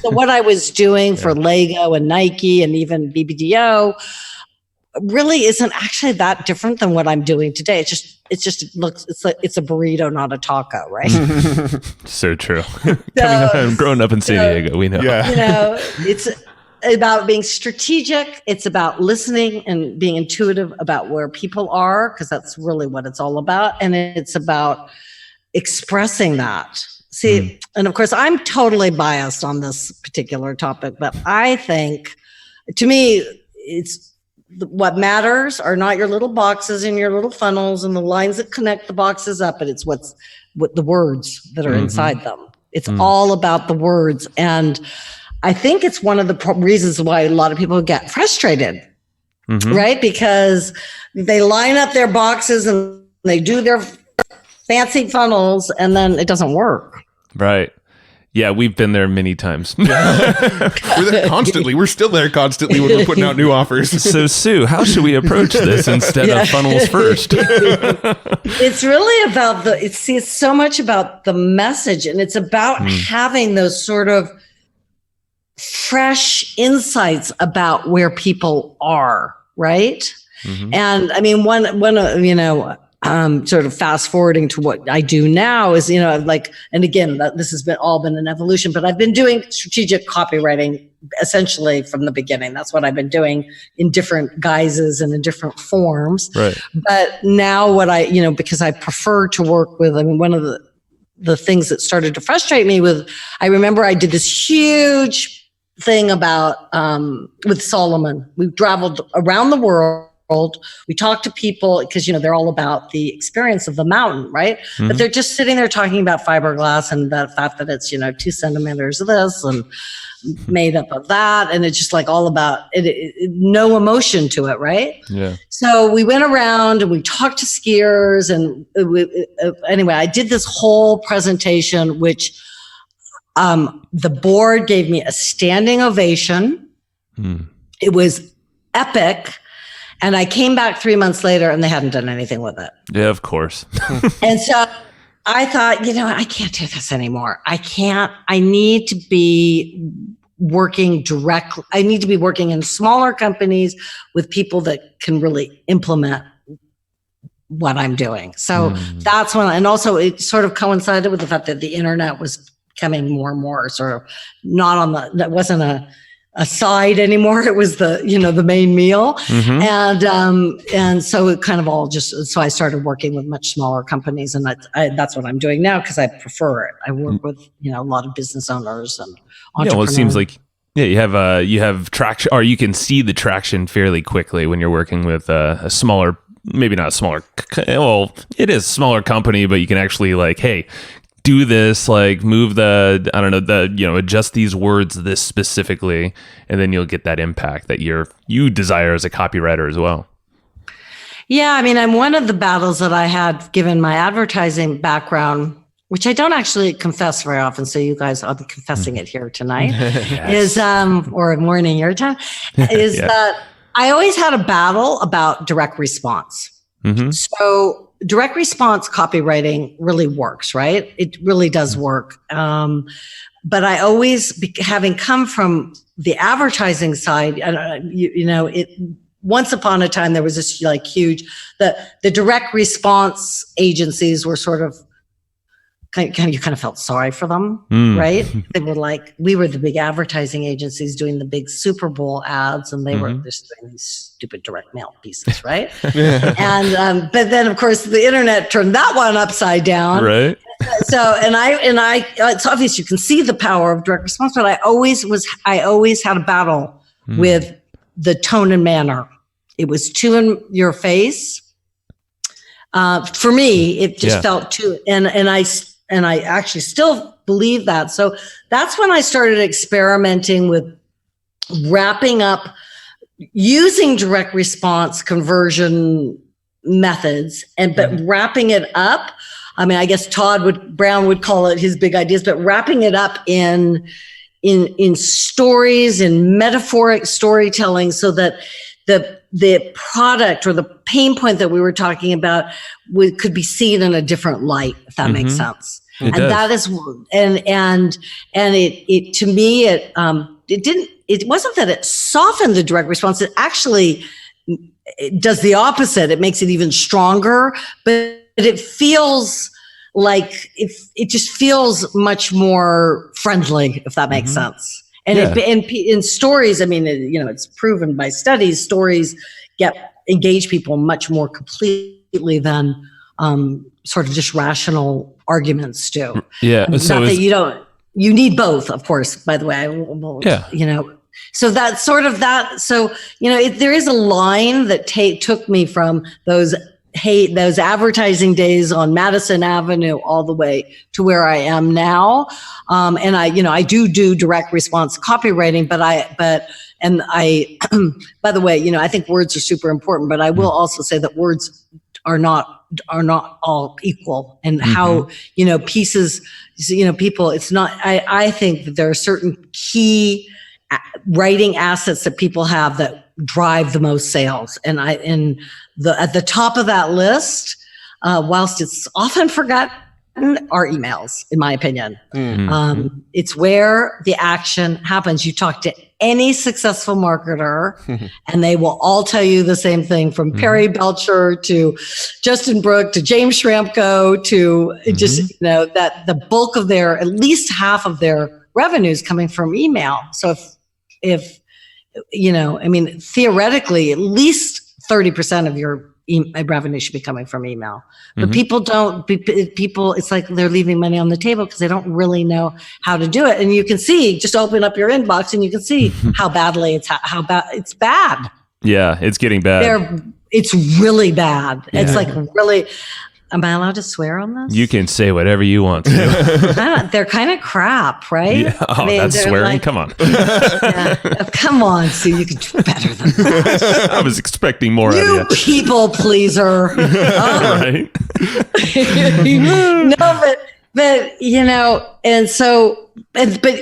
So what I was doing for Lego and Nike and even BBDO really isn't actually that different than what I'm doing today. It looks like it's a burrito, not a taco, right? So true. Growing up in San Diego, we know. Yeah. It's about being strategic. It's about listening and being intuitive about where people are, because that's really what it's all about. And it's about expressing that. See, and of course, I'm totally biased on this particular topic, but I think, to me, it's what matters are not your little boxes and your little funnels and the lines that connect the boxes up, but it's what the words that are inside them. It's all about the words. And I think it's one of the reasons why a lot of people get frustrated, right? Because they line up their boxes and they do their fancy funnels, and then it doesn't work. Right. Yeah, we've been there many times. We're there constantly. We're still there constantly when we're putting out new offers. So, Sue, how should we approach this instead of funnels first? It's really about it's so much about the message, and it's about having those sort of fresh insights about where people are, right? And one sort of fast forwarding to what I do now is, and again, this has all been an evolution, but I've been doing strategic copywriting essentially from the beginning. That's what I've been doing in different guises and in different forms. Right. But now because I prefer to work with, one of the things that started to frustrate me I remember I did this huge thing about, with Salomon. We traveled around the world. We talk to people because, they're all about the experience of the mountain, right? But they're just sitting there talking about fiberglass and the fact that it's, 2 centimeters of this and made up of that. And it's just like all about it, no emotion to it, right? Yeah. So we went around and we talked to skiers. And anyway, I did this whole presentation, which the board gave me a standing ovation. It was epic. And I came back 3 months later and they hadn't done anything with it. Yeah, of course. And so I thought, I can't do this anymore. I need to be working directly. I need to be working in smaller companies with people that can really implement what I'm doing. So that's when, and also it sort of coincided with the fact that the internet was becoming more and more sort of that wasn't a side anymore. It was the main meal. And so it kind of all so I started working with much smaller companies, and that's what I'm doing now because I prefer it. I work with, a lot of business owners and entrepreneurs. Yeah, well, it seems like, you have traction, or you can see the traction fairly quickly when you're working with a smaller, maybe not a smaller, well, it is a smaller company, but you can actually hey, do this, move adjust these words this specifically, and then you'll get that impact that you desire as a copywriter as well. Yeah, I'm one of the battles that I had given my advertising background, which I don't actually confess very often. So you guys, I'll be confessing it here tonight, yes. Or morning your time, is that I always had a battle about direct response. So direct response copywriting really works, right? It really does work. But I always, having come from the advertising side, once upon a time, there was this huge, the direct response agencies were sort of, you kind of felt sorry for them, right? They were we were the big advertising agencies doing the big Super Bowl ads, and they were just doing these stupid direct mail pieces, right? And but then of course the internet turned that one upside down, right? So it's obvious you can see the power of direct response, but I always had a battle with the tone and manner. It was too in your face. For me, it just felt too, and I actually still believe that. So that's when I started experimenting with wrapping up, using direct response conversion methods, but wrapping it up. I guess Brown would call it his big ideas, but wrapping it up in stories, in metaphoric storytelling, so that the product or the pain point that we were talking about could be seen in a different light, if that makes sense. That is, and it to me, it wasn't that it softened the direct response. It actually does the opposite. It makes it even stronger, but it feels it just feels much more friendly, if that makes sense. And in stories, it's proven by studies, stories engage people much more completely than sort of just rational arguments do. Yeah. So you need both, of course, by the way. So that's sort of that. So, there is a line that took me from those advertising days on Madison Avenue all the way to where I am now. And I do direct response copywriting, but by the way, I think words are super important, but I will also say that words are not all equal, and how, pieces, people, it's not, I think that there are certain key writing assets that people have that drive the most sales. And at the top of that list, whilst it's often forgotten, are emails, in my opinion. It's where the action happens. You talk to any successful marketer and they will all tell you the same thing, from Perry Belcher to Justin Brooke to James Schramko to just, that the bulk of at least half of their revenues coming from email. So if theoretically, at least 30% of your revenue should be coming from email. But people it's like they're leaving money on the table because they don't really know how to do it. And you can see, just open up your inbox and you can see how badly it's bad. Yeah, it's getting bad. It's really bad. Yeah. It's really. Am I allowed to swear on this? You can say whatever you want to. They're kind of crap, right? Yeah. That's swearing? Come on. Come on, Sue. You can do better than that. I was expecting more out of you. People pleaser. Right. No, But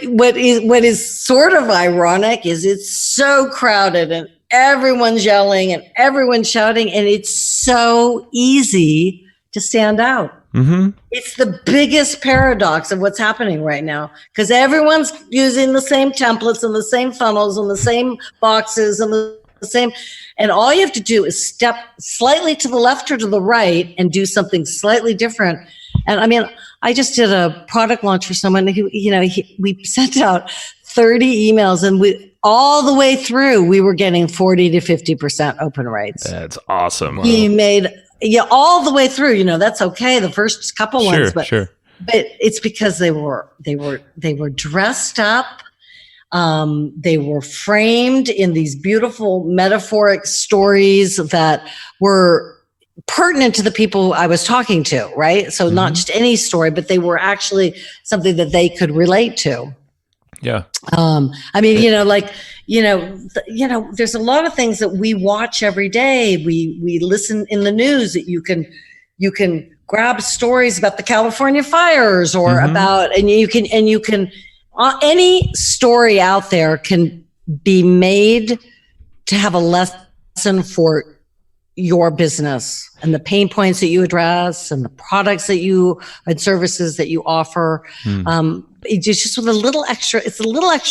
what is sort of ironic is it's so crowded and everyone's yelling and everyone's shouting, and it's so easy to stand out. Mm-hmm. It's the biggest paradox of what's happening right now, because everyone's using the same templates and the same funnels and the same boxes and the same, and all you have to do is step slightly to the left or to the right and do something slightly different. And I mean, I just did a product launch for someone who, we sent out 30 emails, and all the way through, we were getting 40 to 50% open rates. That's awesome. He made, all the way through, that's okay. The first couple ones, but it's because they were dressed up. They were framed in these beautiful metaphoric stories that were pertinent to the people I was talking to, right? So not just any story, but they were actually something that they could relate to. Yeah. I mean, there's a lot of things that we watch every day. We listen in the news that you can grab stories about the California fires or about, and you can any story out there can be made to have a lesson for your business and the pain points that you address and the products that you and services that you offer. It's just with a little extra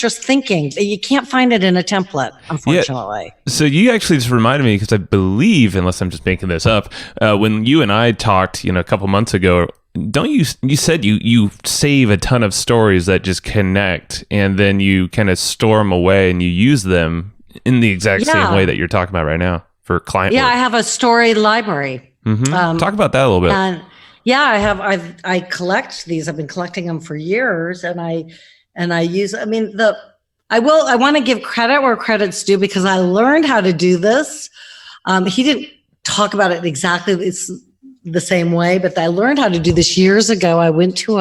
thinking. You can't find it in a template, unfortunately. Yeah. So you actually just reminded me, because I believe, unless I'm just making this up, when you and I talked, a couple months ago, you said you save a ton of stories that just connect, and then you kind of store them away and you use them in the exact same way that you're talking about right now for client work. I have a story library. Talk about that a little bit. I collect these. I've been collecting them for years, and I use. I mean, I want to give credit where credit's due, because I learned how to do this. He didn't talk about it exactly the same way, but I learned how to do this years ago. I went to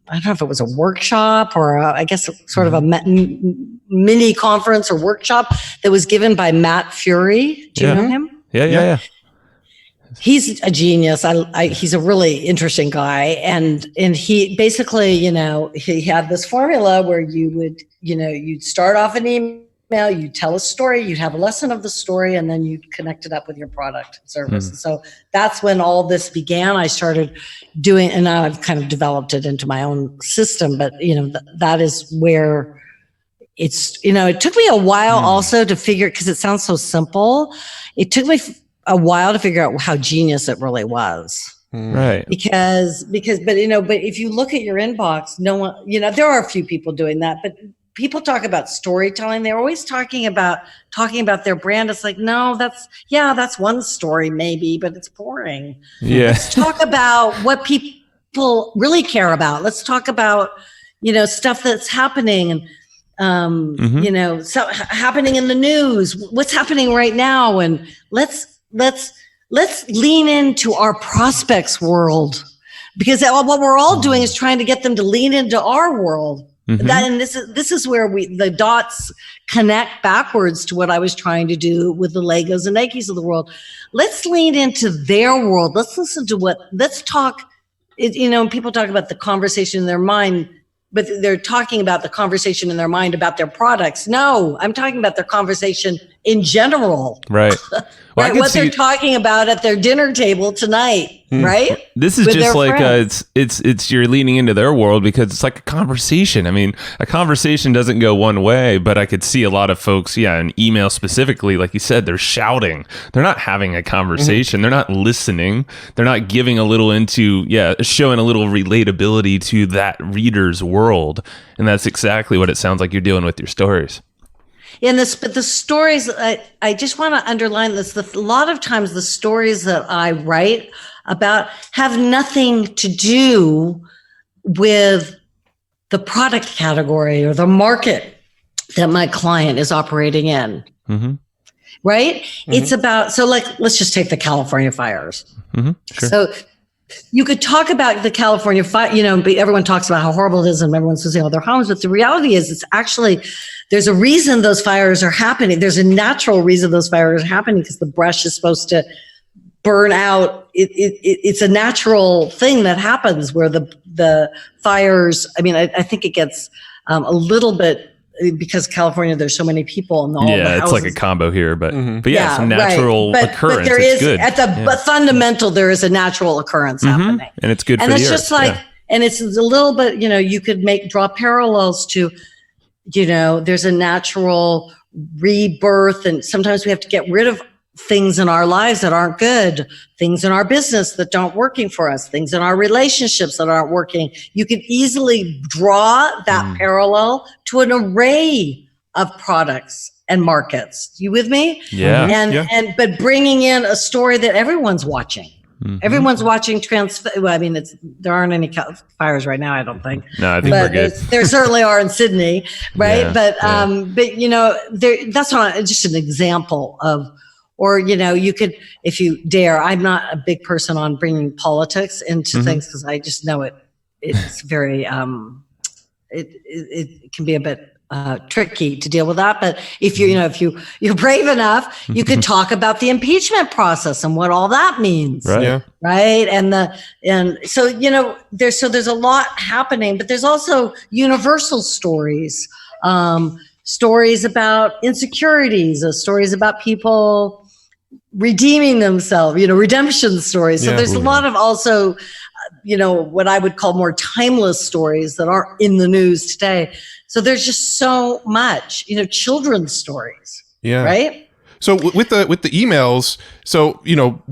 I don't know if it was a workshop or I guess sort of a mini conference or workshop that was given by Matt Fury. Do you know him? Yeah. He's a genius. He's a really interesting guy. And he basically, he had this formula where you would, you'd start off an email, you'd tell a story, you'd have a lesson of the story, and then you'd connect it up with your product service. So that's when all this began. I started doing, and now I've kind of developed it into my own system, but that is where it's, it took me a while also to figure, because it sounds so simple. It took me a while to figure out how genius it really was. Right. Because, but if you look at your inbox, no one, there are a few people doing that, but people talk about storytelling. They're always talking about their brand. It's like, no, that's one story maybe, but it's boring. Yeah. Let's talk about what people really care about. Let's talk about, stuff that's happening and, so happening in the news, what's happening right now. And let's lean into our prospects world, because what we're all doing is trying to get them to lean into our world. And this is where the dots connect backwards to what I was trying to do with the Legos and Nikes of the world. Let's lean into their world. Let's listen to let's talk, people talk about the conversation in their mind, but they're talking about the conversation in their mind about their products. No, I'm talking about their conversation in general. Right. Well, right, what they're talking about at their dinner table tonight, right? This is with just like it's you're leaning into their world, because it's like a conversation. I mean, a conversation doesn't go one way, but I could see a lot of folks, in email specifically, like you said, they're shouting. They're not having a conversation. They're not listening. They're not giving a little showing a little relatability to that reader's world. And that's exactly what it sounds like you're doing with your stories. But the stories, I just want to underline this. A lot of times the stories that I write about have nothing to do with the product category or the market that my client is operating in. Right? It's about, let's just take the California fires. Sure. So you could talk about the California fire, everyone talks about how horrible it is and everyone's losing all their homes. But the reality is it's actually, there's a reason those fires are happening. There's a natural reason those fires are happening, because the brush is supposed to burn out it's a natural thing that happens where the fires. I mean, I think it gets a little bit because California, there's so many people and all the houses. It's like a combo here, but it's a natural occurrence. But there it's is good. But fundamental, there is a natural occurrence happening, and it's good. And for it's the just earth. like, and it's a little bit, you could draw parallels to, there's a natural rebirth, and sometimes we have to get rid of things in our lives that aren't good, things in our business that aren't working for us, things in our relationships that aren't working. You could easily draw that parallel to an array of products and markets. You with me? Yeah. But bringing in a story that everyone's watching. Everyone's watching there aren't any fires right now, I don't think. No, I think we're good. There certainly are in Sydney, right? Yeah, That's not just an example of, or, you could, if you dare, I'm not a big person on bringing politics into things because I just know it's very, it can be a bit tricky to deal with that. But if you're brave enough, you could talk about the impeachment process and what all that means. Right. Yeah. Right. And so, there's a lot happening, but there's also universal stories, stories about insecurities, stories about people redeeming themselves, redemption stories. So there's a lot of also, what I would call more timeless stories that aren't in the news today. So there's just so much, children's stories. Yeah. Right. So with the emails, so,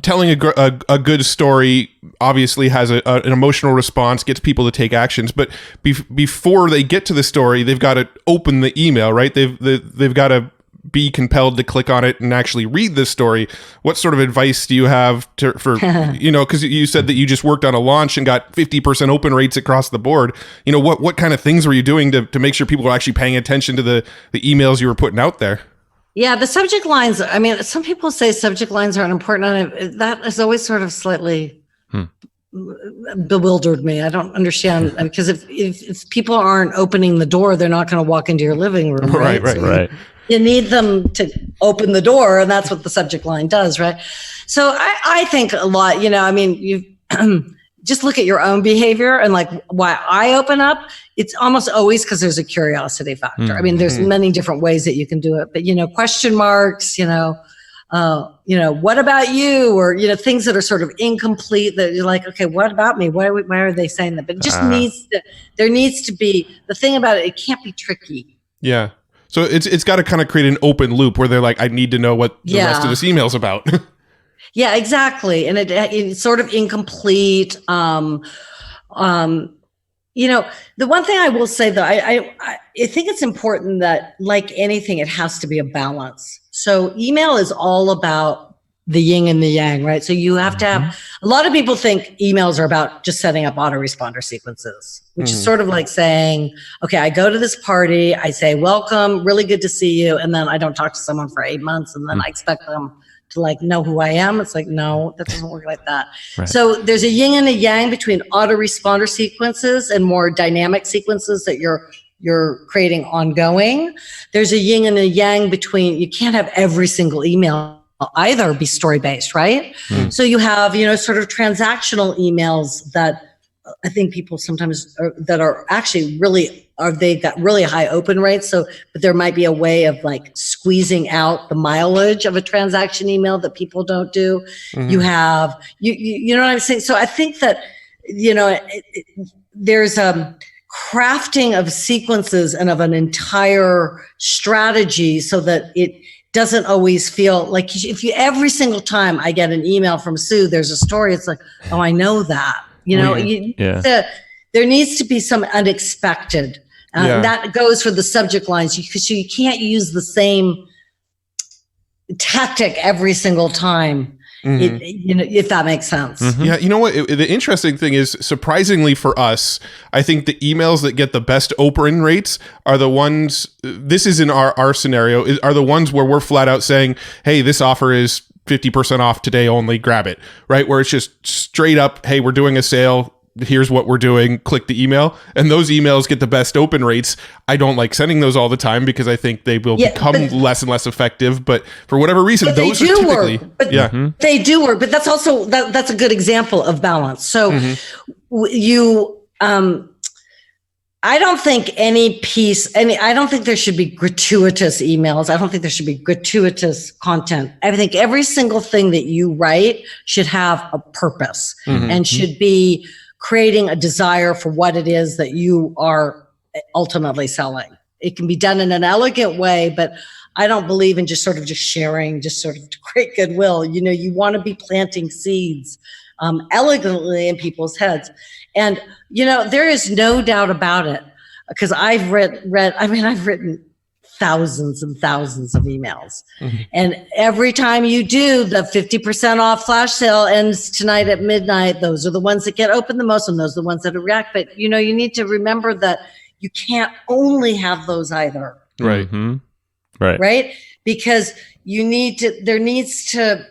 telling a good story obviously has an emotional response, gets people to take actions, but before they get to the story, they've got to open the email, right? They've got to be compelled to click on it and actually read this story. What sort of advice do you have for because you said that you just worked on a launch and got 50% open rates across the board. What kind of things were you doing to make sure people were actually paying attention to the emails you were putting out there? Yeah, the subject lines, some people say subject lines aren't important, and that has always sort of slightly bewildered me. I don't understand, because if people aren't opening the door, they're not going to walk into your living room. Right. Right. You need them to open the door, and that's what the subject line does, right? So I think a lot, you just look at your own behavior and why I open up. It's almost always because there's a curiosity factor. There's many different ways that you can do it, but question marks, what about you? Or, things that are sort of incomplete that you're like, okay, what about me? Why are they saying that? But it just there needs to be, the thing about it can't be tricky. Yeah. So it's got to kind of create an open loop where they're like, I need to know what the rest of this email's about. Yeah, exactly. And it's sort of incomplete. The one thing I will say, though, I think it's important that, like anything, it has to be a balance. So email is all about the yin and the yang, right? So you have to have, a lot of people think emails are about just setting up autoresponder sequences, which is sort of like saying, okay, I go to this party, I say, welcome, really good to see you. And then I don't talk to someone for 8 months. And then I expect them to know who I am. It's like, no, that doesn't work like that. Right. So there's a yin and a yang between autoresponder sequences and more dynamic sequences that you're creating ongoing. There's a yin and a yang between, you can't have every single email either be story-based, right? So you have, sort of transactional emails that I think people sometimes that are actually they've got really high open rates. So, but there might be a way of squeezing out the mileage of a transaction email that people don't do. You have, you know what I'm saying? So I think that, there's a crafting of sequences and of an entire strategy so that it doesn't always feel like, if you, every single time I get an email from Sue, there's a story. It's like, oh, I know that, there needs to be some unexpected. That goes for the subject lines, because you can't use the same tactic every single time. If that makes sense. Yeah, you know what? The interesting thing is, surprisingly for us, I think the emails that get the best open rates are the ones, this is in our scenario, are the ones where we're flat out saying, hey, this offer is 50% off today only, grab it, right? Where it's just straight up, hey, we're doing a sale, here's what we're doing, click the email. And those emails get the best open rates. I don't like sending those all the time because I think they will become less and less effective. But for whatever reason, those are typically, they do work. But that's also, that's a good example of balance. So I don't think I don't think there should be gratuitous emails. I don't think there should be gratuitous content. I think every single thing that you write should have a purpose and should be creating a desire for what it is that you are ultimately selling. It can be done in an elegant way, but I don't believe in just sharing, just sort of to create goodwill. You want to be planting seeds elegantly in people's heads. And, there is no doubt about it, because I've written thousands and thousands of emails. And every time you do, the 50% off flash sale ends tonight at midnight. Those are the ones that get opened the most, and those are the ones that react. But, you need to remember that you can't only have those either. Right. Right? Because there needs to,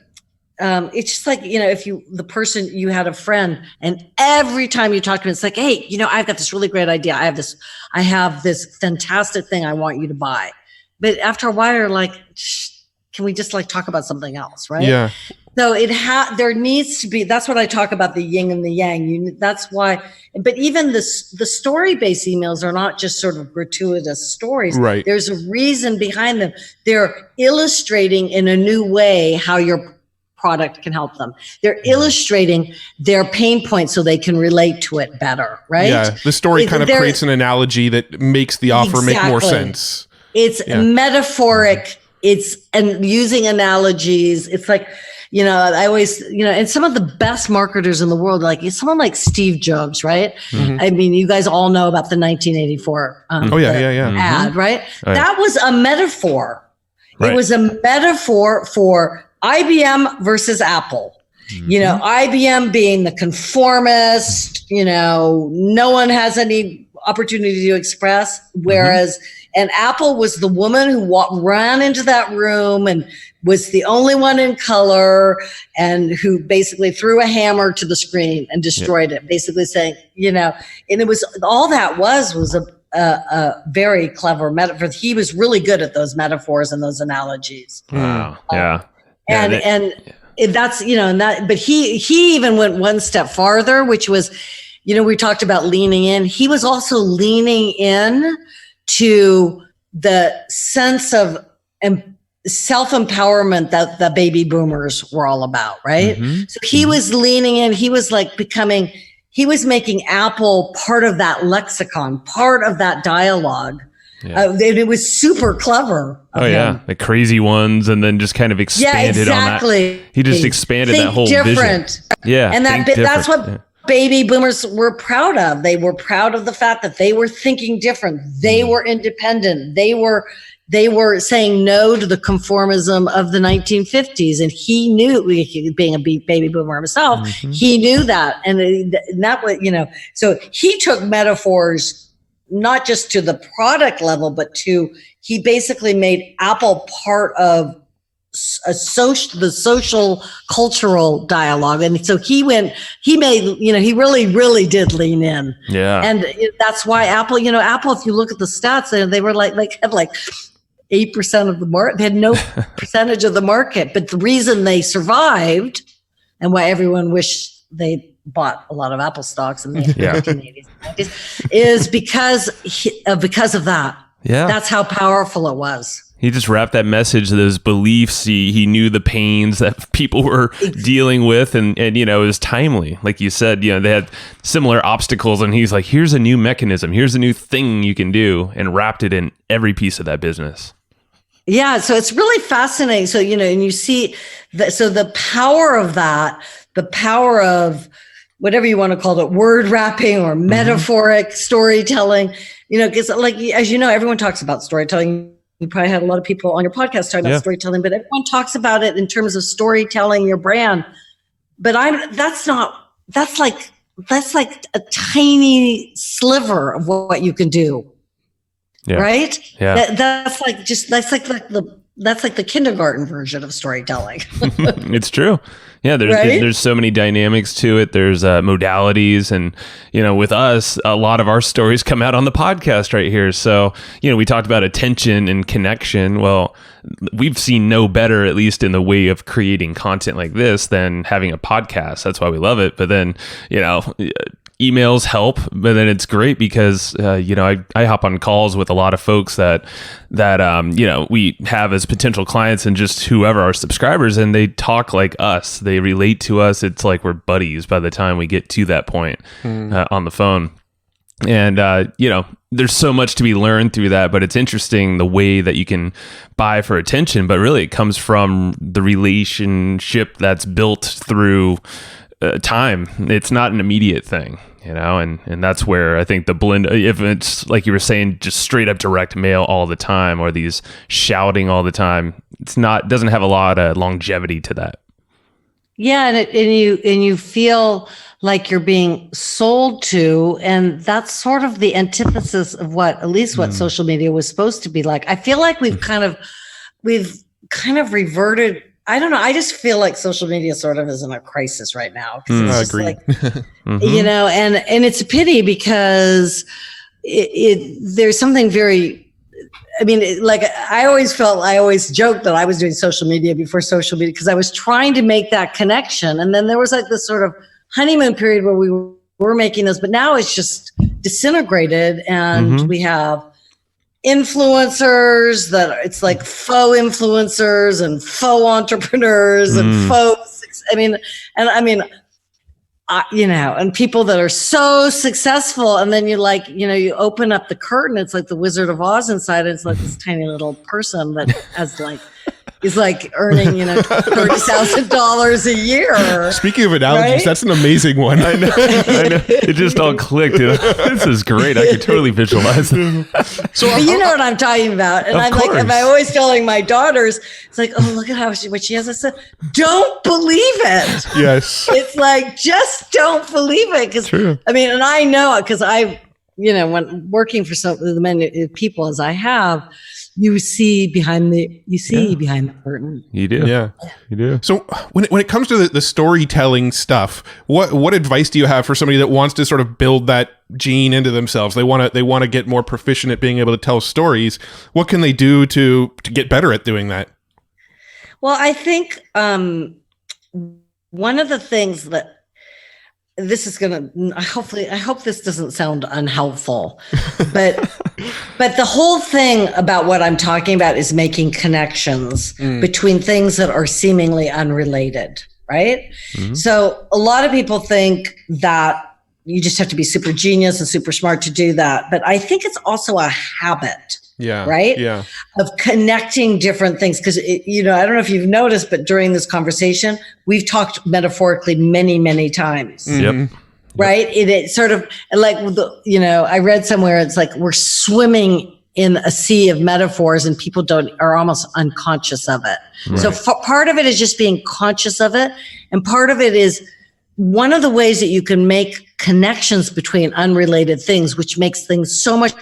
it's just like, if you had a friend and every time you talk to him, it's like, hey, I've got this really great idea. I have this fantastic thing I want you to buy. But after a while, you're like, can we just talk about something else? Right. Yeah. So there needs to be, that's what I talk about, the yin and the yang. That's why, but even the story-based emails are not just sort of gratuitous stories. Right. There's a reason behind them. They're illustrating in a new way how your product can help them. They're illustrating their pain points so they can relate to it better, right? Yeah, the story kind of creates an analogy that makes the offer make more sense. It's metaphoric. It's and using analogies. It's like, I always, and some of the best marketers in the world, like someone like Steve Jobs, right? I mean, you guys all know about the 1984 ad, right? That was a metaphor. Right. It was a metaphor for IBM versus Apple. IBM being the conformist, no one has any opportunity to express, whereas and Apple was the woman who ran into that room and was the only one in color and who basically threw a hammer to the screen and destroyed it, basically saying, and it was all that was a very clever metaphor. He was really good at those metaphors and those analogies. Wow. That's, but he even went one step farther, which was, we talked about leaning in. He was also leaning in to the sense of self-empowerment that the baby boomers were all about, right? So he was leaning in, he was he was making Apple part of that lexicon, part of that dialogue. It was super clever. The crazy ones, and then just kind of expanded on that. He just expanded that whole vision. Yeah, and that's what baby boomers were proud of. They were proud of the fact that they were thinking different. They were independent. They were saying no to the conformism of the 1950s, and he knew, being a baby boomer himself, he knew that, and that was, so he took metaphors not just to the product level, but he basically made Apple part of the social cultural dialogue. And so he really, really did lean in. Yeah. And that's why Apple, if you look at the stats, they were had 8% of the market. They had no percentage of the market, but the reason they survived and why everyone wished they bought a lot of Apple stocks in the 1980s and 90s is because of that. Yeah. That's how powerful it was. He just wrapped that message, those beliefs. He knew the pains that people were dealing with, and it was timely. Like you said, they had similar obstacles, and he's like, here's a new mechanism, here's a new thing you can do, and wrapped it in every piece of that business. Yeah, so it's really fascinating. So, and you see the power of that, the power of whatever you want to call it, word wrapping or metaphoric storytelling, because as everyone talks about storytelling. You probably had a lot of people on your podcast talking about storytelling, but everyone talks about it in terms of storytelling your brand. But that's like a tiny sliver of what you can do. Yeah. Right? Yeah. That's like the that's like the kindergarten version of storytelling. It's true. Yeah, there's so many dynamics to it. There's modalities, and with us, a lot of our stories come out on the podcast right here. So we talked about attention and connection. Well, we've seen no better, at least in the way of creating content like this, than having a podcast. That's why we love it. But then emails help, but then it's great because I hop on calls with a lot of folks that we have as potential clients and just whoever our subscribers, and they talk like us. They relate to us. It's like we're buddies by the time we get to that point on the phone. And there's so much to be learned through that, but it's interesting the way that you can buy for attention, but really it comes from the relationship that's built through time. It's not an immediate thing, and that's where I think the blend, if it's like you were saying, just straight up direct mail all the time, or these shouting all the time, doesn't have a lot of longevity to that. Yeah, and you feel like you're being sold to, and that's sort of the antithesis of what social media was supposed to be like. I feel like we've kind of reverted. I don't know. I just feel like social media sort of is in a crisis right now. I agree. Like, and it's a pity because there's something very. I mean, I always joked that I was doing social media before social media because I was trying to make that connection. And then there was like this sort of honeymoon period where we were making those, but now it's just disintegrated, and we have influencers that it's like faux influencers and faux entrepreneurs and and people that are so successful, and then you open up the curtain, it's like the Wizard of Oz inside, and it's like this tiny little person that has is earning $30,000 a year. Speaking of analogies, that's an amazing one. I know. It just all clicked. This is great. I could totally visualize it. So you know what I'm talking about, and I'm always telling my daughters, it's like, oh, look at what she has. I said, don't believe it. Yes, it's like, just don't believe it, because and I know it because I've when working for some of the many people as I have. You see behind the curtain. You do. Yeah. You do. So when it comes to the storytelling stuff, what advice do you have for somebody that wants to sort of build that gene into themselves? They want to get more proficient at being able to tell stories. What can they do to get better at doing that? Well, I think one of the things that this is going to, I hope this doesn't sound unhelpful, but the whole thing about what I'm talking about is making connections between things that are seemingly unrelated, right? Mm-hmm. So a lot of people think that you just have to be super genius and super smart to do that. But I think it's also a habit. Yeah. Right. Yeah. Of connecting different things. Because, I don't know if you've noticed, but during this conversation, we've talked metaphorically many, many times. Yep. Right. It's sort of like, I read somewhere, it's like we're swimming in a sea of metaphors and people are almost unconscious of it. Right. So part of it is just being conscious of it. And part of it is one of the ways that you can make connections between unrelated things, which makes things so much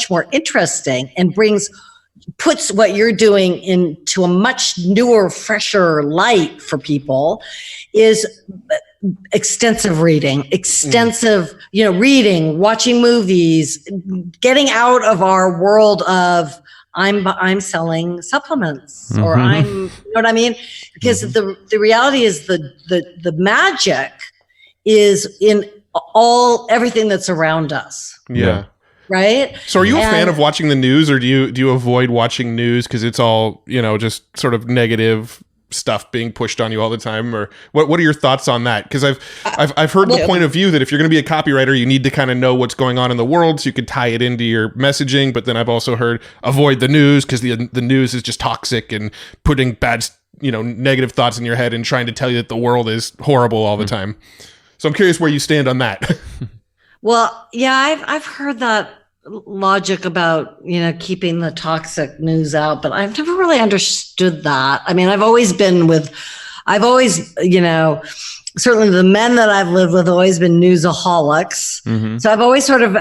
more interesting and puts what you're doing into a much newer, fresher light for people, is extensive reading, reading, watching movies, getting out of our world of I'm selling supplements or I'm, you know what I mean? Because the reality is the magic is in everything that's around us. Yeah. Right. So are you a fan of watching the news, or do you avoid watching news because it's all, just sort of negative stuff being pushed on you all the time? Or what are your thoughts on that? Because I've heard the point of view that if you're going to be a copywriter, you need to kind of know what's going on in the world so you could tie it into your messaging. But then I've also heard avoid the news because the news is just toxic and putting bad, negative thoughts in your head and trying to tell you that the world is horrible all the time. So I'm curious where you stand on that. Well, yeah, I've heard that logic about, keeping the toxic news out, but I've never really understood that. I mean, I've always, certainly the men that I've lived with have always been newsaholics. Mm-hmm. So I've always sort of,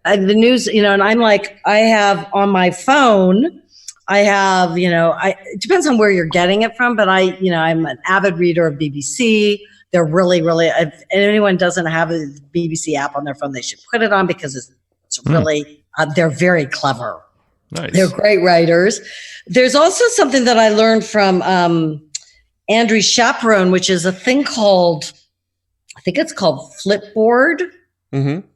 the news, and I'm like, I have on my phone, I have, it depends on where you're getting it from, but I'm an avid reader of BBC. They're really, really, if anyone doesn't have a BBC app on their phone, they should put it on because it's really, they're very clever. Nice. They're great writers. There's also something that I learned from Andrew Chaperone, which is a thing called, I think it's called Flipboard. Mm-hmm.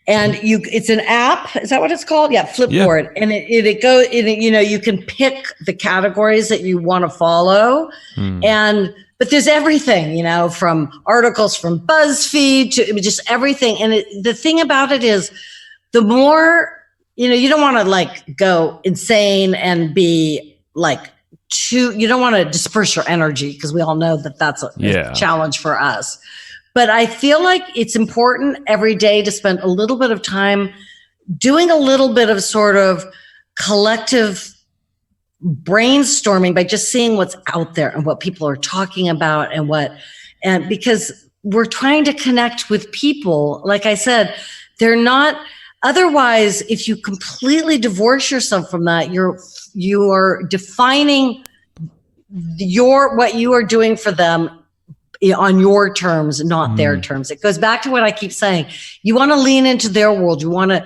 And it's an app. Is that what it's called? Yeah, Flipboard. Yeah. And it goes, you can pick the categories that you want to follow. But there's everything, from articles from BuzzFeed to just everything. And the thing about it is the more, you don't want to go insane and be you don't want to disperse your energy because we all know that that's a challenge for us. But I feel like it's important every day to spend a little bit of time doing a little bit of sort of collective brainstorming by just seeing what's out there and what people are talking about and because we're trying to connect with people. Like I said, they're not, otherwise, if you completely divorce yourself from that, you are defining what you are doing for them on your terms, not their terms. It goes back to what I keep saying. You want to lean into their world. You want to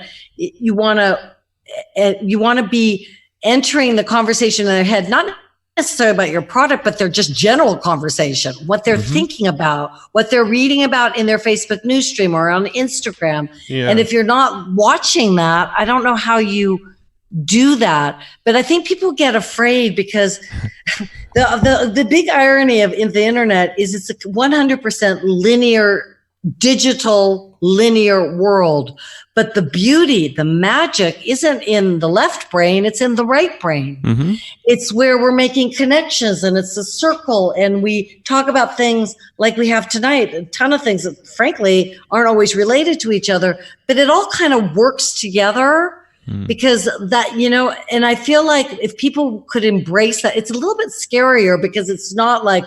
be entering the conversation in their head, not necessarily about your product, but their just general conversation, what they're thinking about, what they're reading about in their Facebook news stream or on Instagram. Yeah. And if you're not watching that, I don't know how you do that. But I think people get afraid because the big irony of the internet is it's a 100% linear, digital linear world. But the beauty, the magic isn't in the left brain, it's in the right brain. Mm-hmm. It's where we're making connections and it's a circle and we talk about things like we have tonight, a ton of things that frankly aren't always related to each other, but it all kind of works together. Because that, and I feel like if people could embrace that, it's a little bit scarier because it's not like,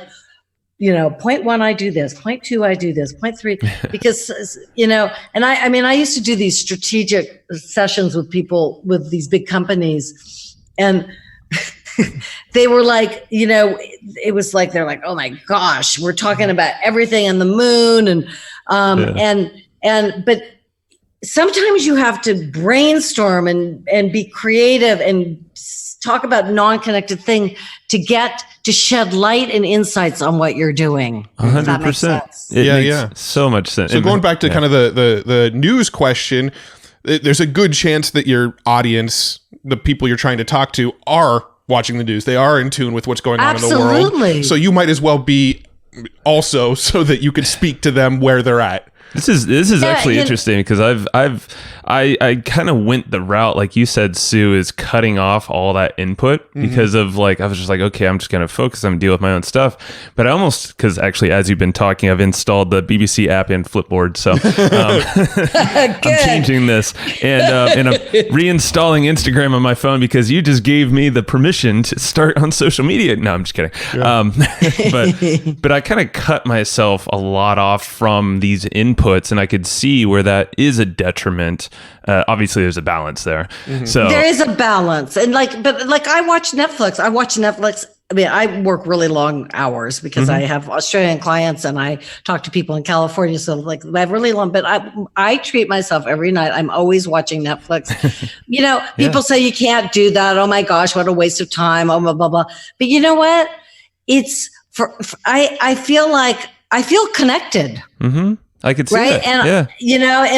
point one, I do this, point two, I do this, point three, because, and I used to do these strategic sessions with people with these big companies and they were like, it was like, they're like, oh my gosh, we're talking about everything and the moon but sometimes you have to brainstorm and be creative and talk about non-connected thing to shed light and insights on what you're doing. 100%. It makes so much sense. So going back to kind of the news question, there's a good chance that your audience, the people you're trying to talk to, are watching the news. They are in tune with what's going on in the world. So you might as well be also so that you could speak to them where they're at. This is actually interesting because I kind of went the route like you said, Sue, is cutting off all that input because of I was just like, okay, I'm just gonna focus, I'm gonna deal with my own stuff. But I almost, because actually as you've been talking, I've installed the BBC app and Flipboard, so I'm changing this and I'm reinstalling Instagram on my phone because you just gave me the permission to start on social media. No, I'm just kidding. Yeah. But I kind of cut myself a lot off from these inputs, and I could see where that is a detriment. Obviously, there's a balance there. Mm-hmm. So there is a balance, and I watch Netflix. I mean, I work really long hours because I have Australian clients and I talk to people in California. So I have really long, but I treat myself every night. I'm always watching Netflix. People say you can't do that. Oh my gosh, what a waste of time. Oh, blah, blah, blah. But you know what? It's I feel connected. Mm-hmm. I could see that. And,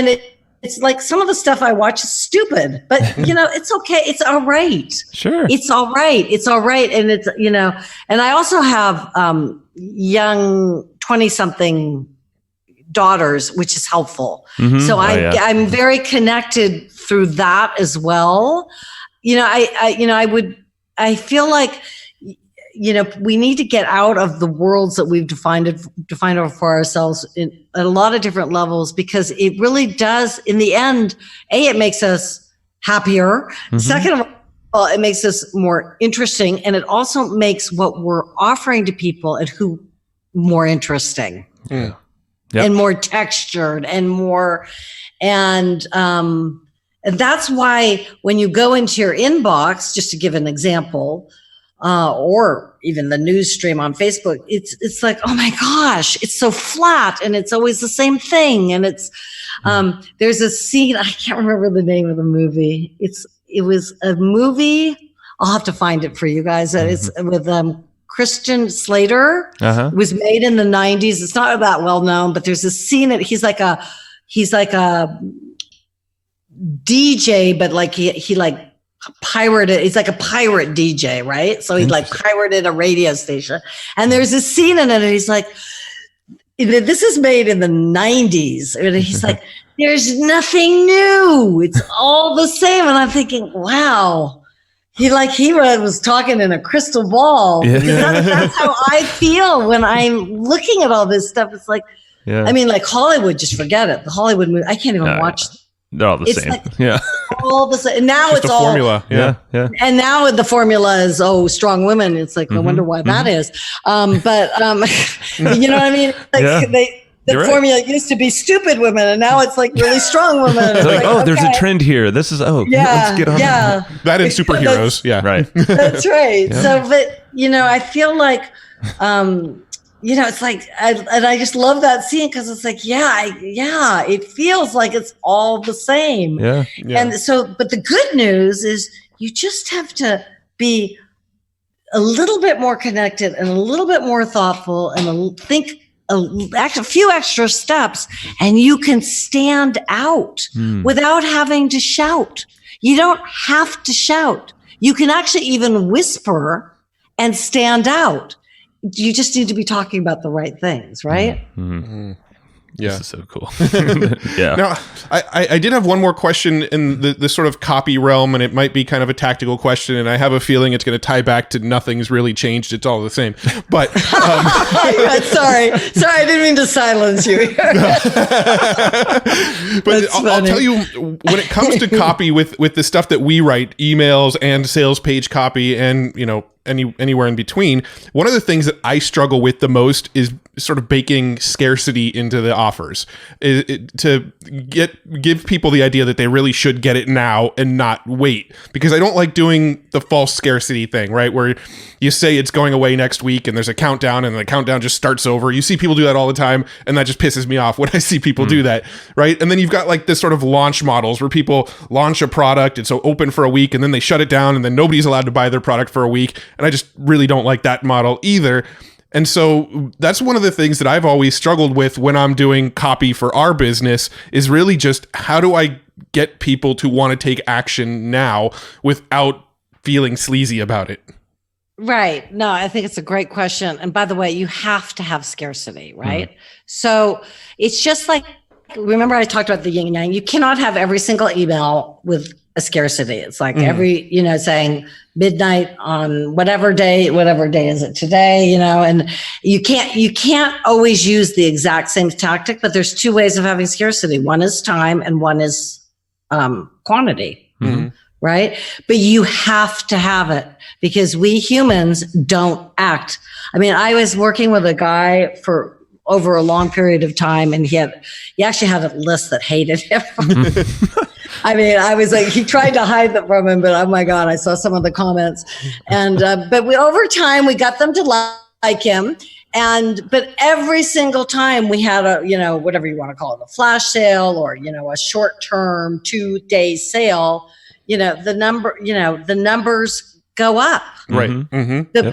and it's like some of the stuff I watch is stupid, but it's okay. It's all right. Sure. It's all right. It's all right. And it's, and I also have, young 20-something daughters, which is helpful. Mm-hmm. So I'm very connected through that as well. I feel like, we need to get out of the worlds that we've defined for ourselves at a lot of different levels, because it really does, in the end, it makes us happier. Mm-hmm. Second of all, it makes us more interesting. And it also makes what we're offering to people and who more interesting and more textured and more, and And that's why when you go into your inbox, just to give an example, or even the news stream on Facebook, it's like, oh my gosh, it's so flat and it's always the same thing. And it's, there's a scene, I can't remember the name of the movie. It was a movie. I'll have to find it for you guys. It's with, Christian Slater. It was made in the 90s. It's not that well known, but there's a scene that he's like a DJ, but like he like pirated. He's like a pirate DJ, right? So he like pirated a radio station. And there's a scene in it, and he's like, "This is made in the 90s," and he's like, "There's nothing new. It's all the same." And I'm thinking, wow. He was talking in a crystal ball. Yeah. That's how I feel when I'm looking at all this stuff. It's like, I mean, like Hollywood, just forget it. The Hollywood movie, I can't even watch. They're all the same. Like all the same. And now just it's a all formula. Yeah. And now the formula is, strong women. It's like, I wonder why that is. But you know what I mean? Like the formula used to be stupid women, and now it's like really strong women. Like, there's a trend here. This is, let's get on that. That and superheroes. Right. That's right. Yeah. So, but, I feel like, it's like, I just love that scene because it's like, it feels like it's all the same. Yeah. And so, but the good news is you just have to be a little bit more connected and a little bit more thoughtful and think a few extra steps, and you can stand out without having to shout. You don't have to shout. You can actually even whisper and stand out. You just need to be talking about the right things, right? Yeah. This is so cool. Now, I did have one more question in the sort of copy realm, and it might be kind of a tactical question, and I have a feeling it's going to tie back to nothing's really changed. It's all the same. But sorry, I didn't mean to silence you. But I'll tell you, when it comes to copy with the stuff that we write, emails and sales page copy, and anywhere in between, one of the things that I struggle with the most is sort of baking scarcity into the offers, to give people the idea that they really should get it now and not wait, because I don't like doing the false scarcity thing, right? Where you say it's going away next week and there's a countdown and the countdown just starts over. You see people do that all the time, and that just pisses me off when I see people do that, right? And then you've got like this sort of launch models where people launch a product, it's so open for a week, and then they shut it down, and then nobody's allowed to buy their product for a week. And I just really don't like that model either. And so that's one of the things that I've always struggled with when I'm doing copy for our business, is really just how do I get people to want to take action now without feeling sleazy about it? Right. No, I think it's a great question. And by the way, you have to have scarcity, right? So it's just like, remember I talked about the yin and yang. You cannot have every single email with a scarcity. It's like every, saying midnight on whatever day is it today, and you can't always use the exact same tactic, but there's two ways of having scarcity. One is time and one is quantity, right? But you have to have it, because we humans don't act. I mean, I was working with a guy for over a long period of time, and he actually had a list that hated him. I mean, I was like, he tried to hide that from him, but oh my God, I saw some of the comments. And, but over time, we got them to like him. But every single time we had a, whatever you want to call it, a flash sale or, a short-term 2-day sale, the numbers go up. Right.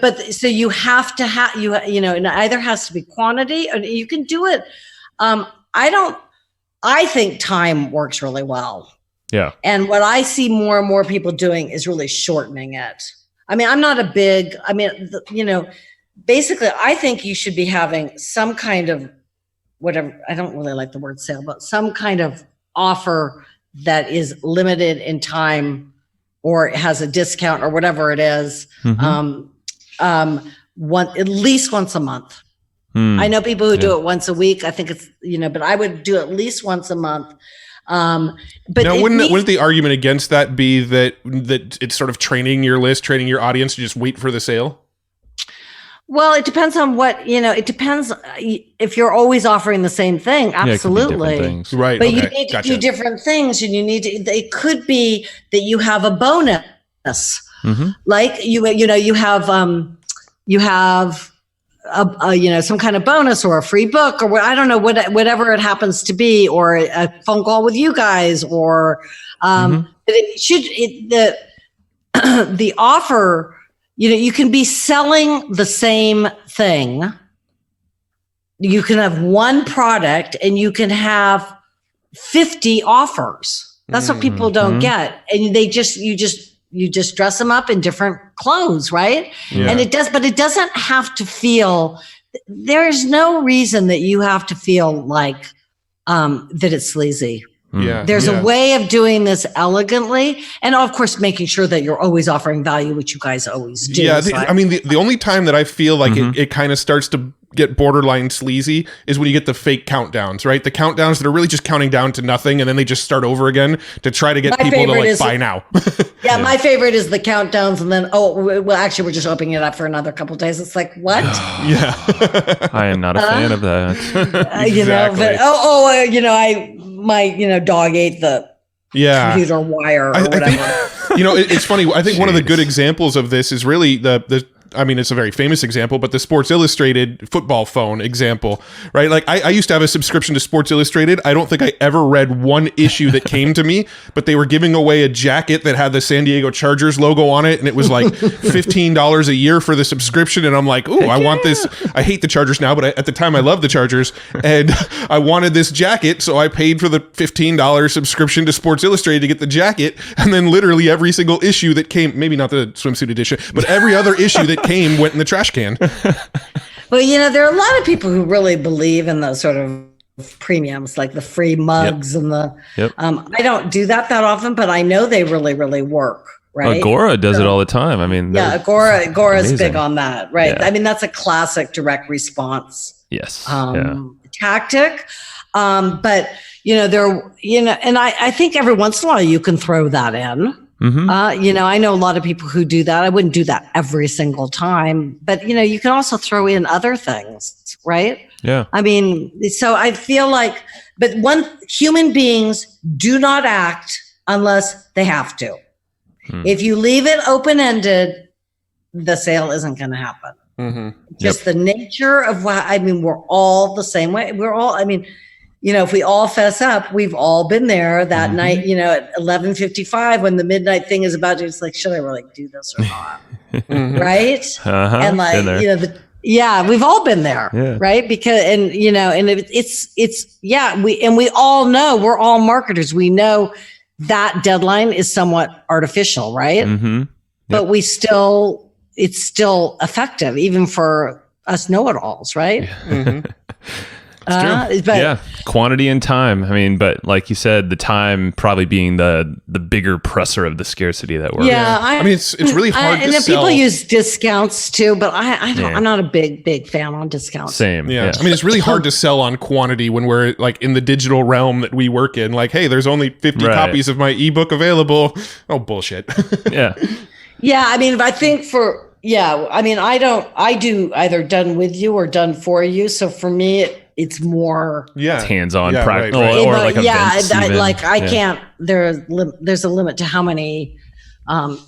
But so you have to have, it either has to be quantity, or you can do it. I think time works really well. Yeah. And what I see more and more people doing is really shortening it. I mean, I'm not basically I think you should be having some kind of whatever. I don't really like the word sale, but some kind of offer that is limited in time, or it has a discount or whatever it is. At least once a month. I know people who do it once a week. I think it's, but I would do at least once a month. But now, wouldn't the argument against that be that it's sort of training your list, training your audience to just wait for the sale? Well, it depends on what, it depends if you're always offering the same thing. Absolutely. Yeah, things. Right. But okay. you need to do different things, and it could be that you have a bonus. Like you have some kind of bonus or a free book or I don't know, whatever it happens to be, or a phone call with you guys, or the offer, you can be selling the same thing. You can have one product and you can have 50 offers. That's what people don't get. And you just dress them up in different clothes, right? Yeah. And it doesn't have to feel, there is no reason that you have to feel like that it's sleazy. Yeah. There's a way of doing this elegantly, and of course making sure that you're always offering value, which you guys always do. Yeah, the only time that I feel like it kind of starts to get borderline sleazy is when you get the fake countdowns, right? The countdowns that are really just counting down to nothing, and then they just start over again to try to get people to buy now. Yeah, my favorite is the countdowns, and then actually we're just opening it up for another couple of days. It's like, what? Yeah, I am not a fan of that. Exactly. My dog ate the computer wire or whatever. It's funny. I think one of the good examples of this is really it's a very famous example, but the Sports Illustrated football phone example, right? Like I used to have a subscription to Sports Illustrated. I don't think I ever read one issue that came to me, but they were giving away a jacket that had the San Diego Chargers logo on it. And it was like $15 a year for the subscription. And I'm like, ooh, I want this. I hate the Chargers now, but at the time I loved the Chargers and I wanted this jacket. So I paid for the $15 subscription to Sports Illustrated to get the jacket. And then literally every single issue that came, maybe not the swimsuit edition, but every other issue that went in the trash can. Well, there are a lot of people who really believe in those sort of premiums, like the free mugs and the. Yep. I don't do that often, but I know they really, really work. Right. Agora does it all the time. I mean, Agora is big on that, right? Yeah. I mean, that's a classic direct response. Yes. Tactic. But and I think every once in a while you can throw that in. I know a lot of people who do that. I wouldn't do that every single time, but you can also throw in other things, right? Yeah. I mean, so I feel like, but human beings do not act unless they have to. If you leave it open-ended, the sale isn't going to happen. Just the nature of we're all the same way. If we all fess up, we've all been there that night, at 11:55 when the midnight thing is about to, it's like, should I really do this or not? Right. And we've all been there. Right. Because, we all know, we're all marketers. We know that deadline is somewhat artificial. Right. But it's still effective, even for us know-it-alls. Right. It's true. Quantity and time. I mean, but like you said, the time probably being the bigger presser of the scarcity that we're. Yeah, it's really hard. And then people use discounts too, but I'm not a big fan on discounts. Same. Yeah. I mean, it's really hard to sell on quantity when we're like in the digital realm that we work in. Like, hey, there's only 50 copies of my ebook available. Oh, bullshit. Yeah. Yeah. I mean, I think I do either done with you or done for you. So for me, it's more it's hands-on practical, right. or like events I can't. There's a limit to how many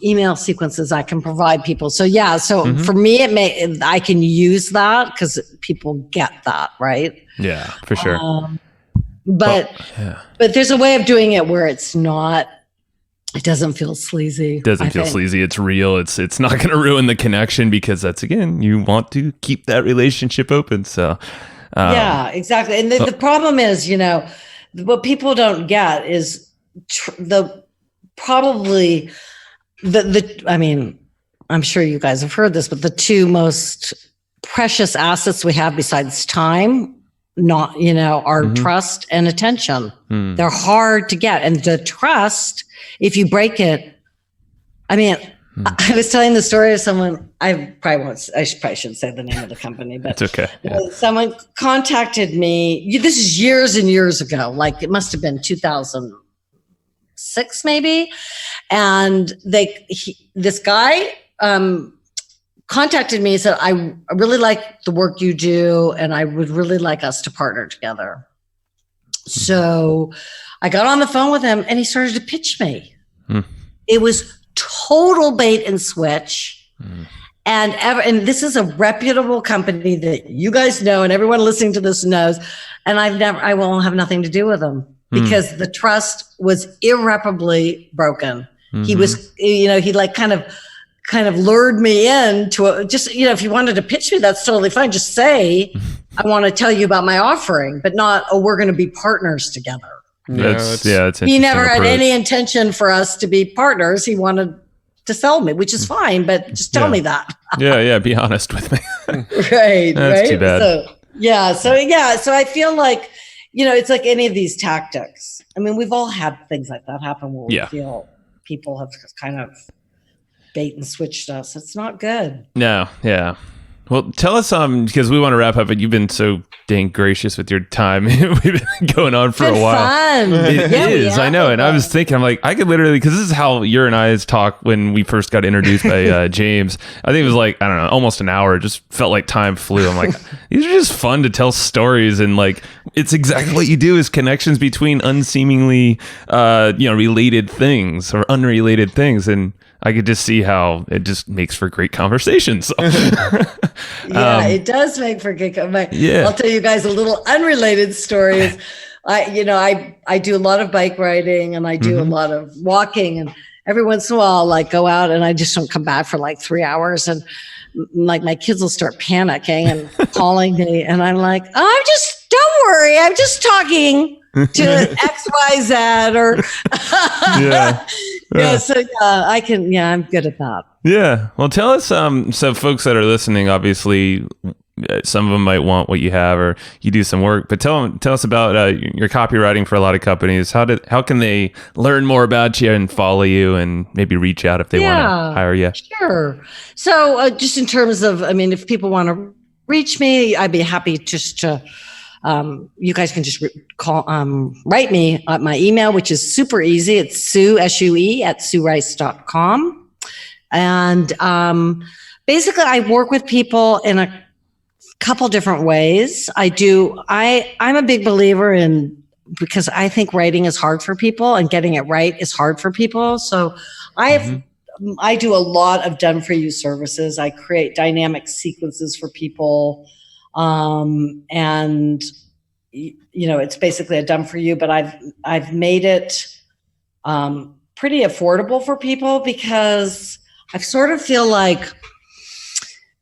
email sequences I can provide people. So for me, I can use that because people get that, right? Yeah, for sure. But there's a way of doing it where it's not. It doesn't feel sleazy. It doesn't feel sleazy. It's real. It's not going to ruin the connection because that's, again, you want to keep that relationship open. So. Yeah, exactly. And the problem is, what people don't get is I'm sure you guys have heard this, but the two most precious assets we have besides time, are trust and attention. They're hard to get. And the trust, if you break it, I was telling the story of someone, I probably shouldn't say the name of the company, but it's okay. Yeah. Someone contacted me. This is years and years ago. Like it must have been 2006 maybe. And this guy, contacted me and said, I really like the work you do, and I would really like us to partner together. So I got on the phone with him and he started to pitch me. It was total bait and switch. And this is a reputable company that you guys know and everyone listening to this knows. And I won't have nothing to do with them because the trust was irreparably broken. He was, he like kind of lured me into if you wanted to pitch me, that's totally fine. Just say, I want to tell you about my offering, but not, we're going to be partners together. That's he never had any intention for us to be partners. He wanted to sell me, which is fine, but just tell me that. Be honest with me. Right. That's too bad. So I feel like, it's like any of these tactics. I mean, we've all had things like that happen where we feel people have kind of bait and switched us. It's not good. No. Yeah. Well, tell us because we want to wrap up, but you've been so dang gracious with your time. We've been going on for a while. Fun. It is. I know. And I was thinking, I'm like, I could literally, because this is how your and I's talk when we first got introduced by James. I think it was like, I don't know, almost an hour. It just felt like time flew. I'm like, these are just fun to tell stories. And like, it's exactly what you do is connections between unseemingly, related things or unrelated things. And I could just see how it just makes for great conversations. So. It does make for good. I'll tell you guys a little unrelated story. I do a lot of bike riding and I do a lot of walking, and every once in a while I'll like go out and I just don't come back for like 3 hours, and like my kids will start panicking and calling me, and I'm like, don't worry, I'm just talking to XYZ or I'm good at that. Yeah. Well, tell us, so folks that are listening, obviously some of them might want what you have or you do some work, but tell us about your copywriting for a lot of companies. How can they learn more about you and follow you and maybe reach out if they want to hire you? Sure. So just in terms of, if people want to reach me, I'd be happy just to, you guys can just write me at my email, which is super easy. It's Sue, SUE at SueRice.com. And basically I work with people in a couple different ways. I'm a big believer because I think writing is hard for people and getting it right is hard for people. So I do a lot of done for you services. I create dynamic sequences for people. And it's basically a done for you, but I've made it, pretty affordable for people because I sort of feel like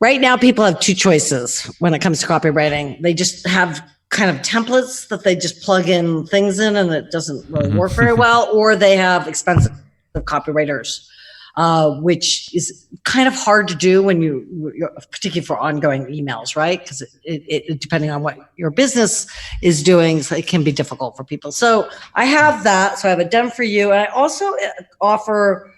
right now people have two choices when it comes to copywriting. They just have kind of templates that they just plug in things in and it doesn't really work very well, or they have expensive copywriters. Which is kind of hard to do when you're particularly for ongoing emails, right? Because it depending on what your business is doing, so it can be difficult for people. So I have that. So I have a done for you. And I also offer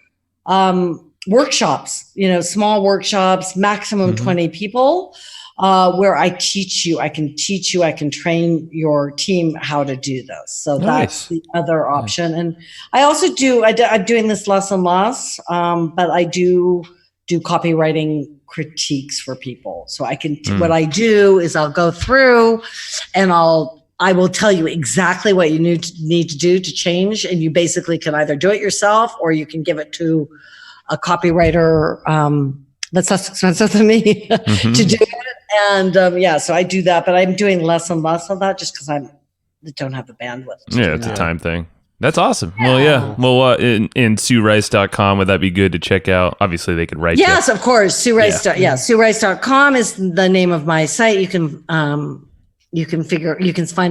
workshops, small workshops, maximum 20 people, where I teach you. I can teach you. I can train your team how to do this. So that's the other option. And I also I'm doing this less and less, but I do copywriting critiques for people. So I can, what I do is I'll go through and I will tell you exactly what you need to do to change. And you basically can either do it yourself or you can give it to a copywriter, that's less expensive than me to do it. And so I do that, but I'm doing less and less of that just because I don't have the bandwidth. It's a time thing. That's awesome. Yeah. Well, in SueRice.com, would that be good to check out? Obviously, they could write. Yes, of course. SueRice.com is the name of my site. You can find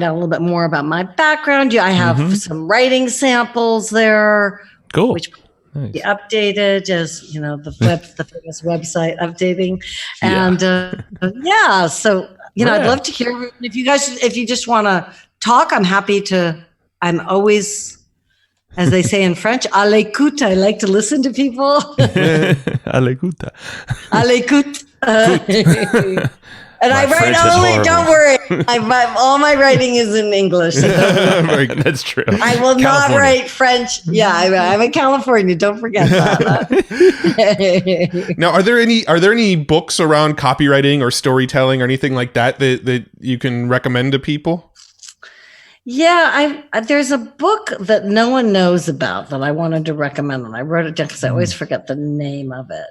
out a little bit more about my background. I have some writing samples there. Cool. Which be updated as the famous website updating, and so I'd love to hear if you just want to talk. I'm happy to. I'm always, as they say in French, à l'écoute. I like to listen to people. À l'écoute. À l'écoute. And I write only, don't worry, all my writing is in English. So That's true. I will not write French. Yeah, I'm in California. Don't forget that. Now, are there any books around copywriting or storytelling or anything like that you can recommend to people? Yeah, there's a book that no one knows about that I wanted to recommend, and I wrote it down because I always forget the name of it.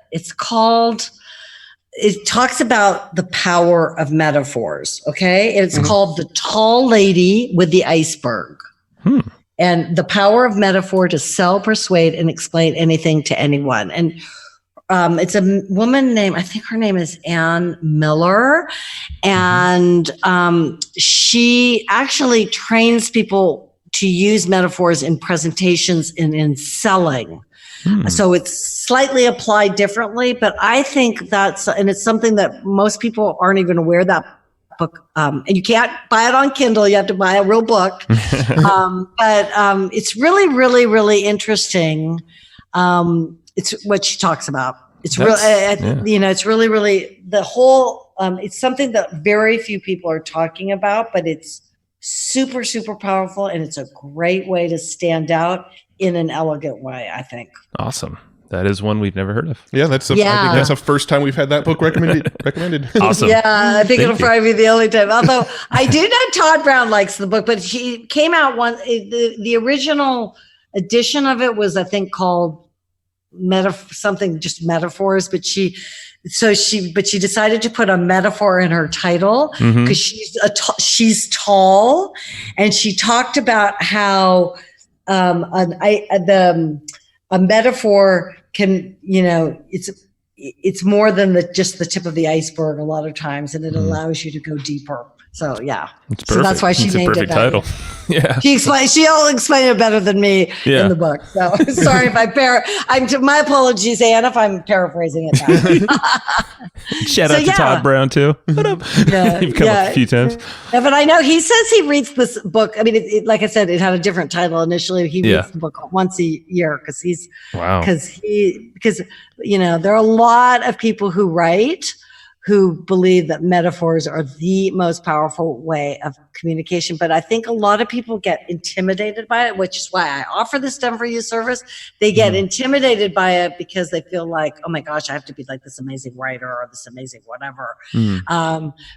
It talks about the power of metaphors, okay? It's called The Tall Lady with the Iceberg. And the power of metaphor to sell, persuade, and explain anything to anyone. And it's a woman named, I think her name is Ann Miller. And she actually trains people to use metaphors in presentations and in selling. So it's slightly applied differently, but I think and it's something that most people aren't even aware of that book. And you can't buy it on Kindle. You have to buy a real book. But it's really, really, really interesting. It's what she talks about. It's really, it's really, really the whole, it's something that very few people are talking about, but it's super, super powerful. And it's a great way to stand out in an elegant way, I think. Awesome. That is one we've never heard of. Yeah, I think that's the first time we've had that book recommended. Awesome. Yeah, I think it'll probably be the only time. Although I do know Todd Brown likes the book, but he came out the original edition of it was, I think, called just metaphors, but she decided to put a metaphor in her title because she's tall, and she talked about how a metaphor can, it's more than just the tip of the iceberg a lot of times, and it allows you to go deeper. So yeah, so that's why she named it that. Title. Yeah, she'll explain it better than me in the book. So sorry if my apologies, Anne, if I'm paraphrasing it now. Shout out to Todd Brown too. You've come up a few times. Yeah, but I know he says he reads this book. I mean, like I said, it had a different title initially. He reads the book once a year because there are a lot of people who write who believe that metaphors are the most powerful way of communication. But I think a lot of people get intimidated by it, which is why I offer this done for you service. They get intimidated by it because they feel like, oh my gosh, I have to be like this amazing writer or this amazing whatever.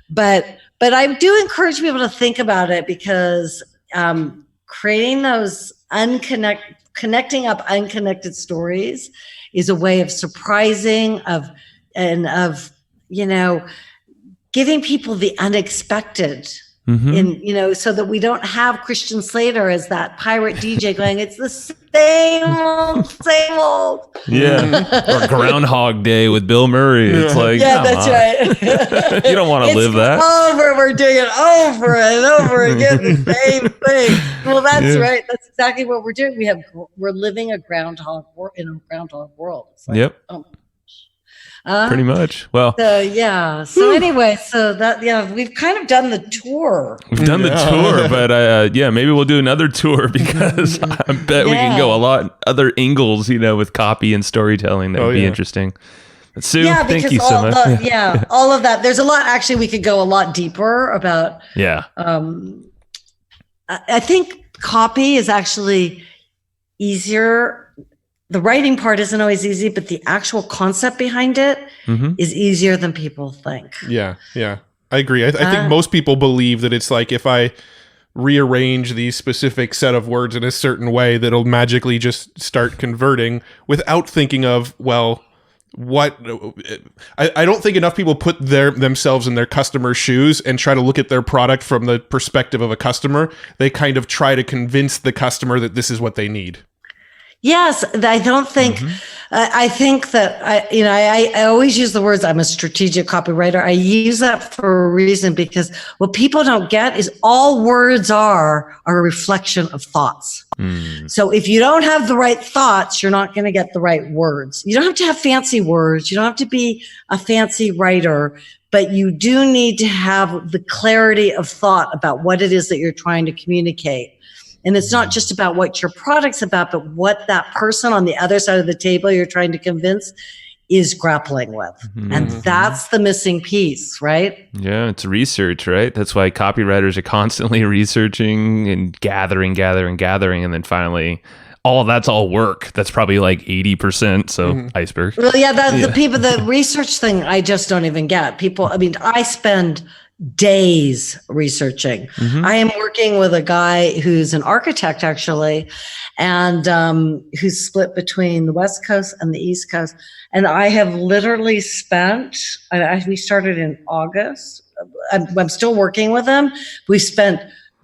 But I do encourage people to think about it because creating those connecting up unconnected stories is a way of surprising giving people the unexpected so that we don't have Christian Slater as that pirate DJ going, it's the same old. Yeah. Or Groundhog Day with Bill Murray. It's like, that's right. You don't want to live that. We're doing it over and over again, the same thing. Well, that's right. That's exactly what we're doing. We're living in a groundhog world. It's like, yep. Pretty much. Well, so anyway, we've kind of done the tour. We've done the tour, but maybe we'll do another tour because I bet we can go a lot other angles, with copy and storytelling. That would be interesting. But Sue, thank you so much. All of that. There's a lot. Actually, we could go a lot deeper about. Yeah. I think copy is actually easier. The writing part isn't always easy, but the actual concept behind it is easier than people think. Yeah. I agree. I think most people believe that it's like if I rearrange these specific set of words in a certain way, that'll magically just start converting without thinking of, well, what I don't think enough people put themselves in their customer's shoes and try to look at their product from the perspective of a customer. They kind of try to convince the customer that this is what they need. Yes, I don't think. I think that I always use the words. I'm a strategic copywriter. I use that for a reason because what people don't get is all words are a reflection of thoughts. So if you don't have the right thoughts, you're not going to get the right words. You don't have to have fancy words. You don't have to be a fancy writer, but you do need to have the clarity of thought about what it is that you're trying to communicate. And it's not just about what your product's about, but what that person on the other side of the table you're trying to convince is grappling with. And that's the missing piece, right? Yeah, it's research, right? That's why copywriters are constantly researching and gathering. And then finally, that's all work. That's probably like 80%. So iceberg. Well, yeah, the research thing, I just don't even get. I spend days researching. I am working with a guy who's an architect, actually, and who's split between the West Coast and the East Coast. And I have literally we started in August. I'm still working with him. We spent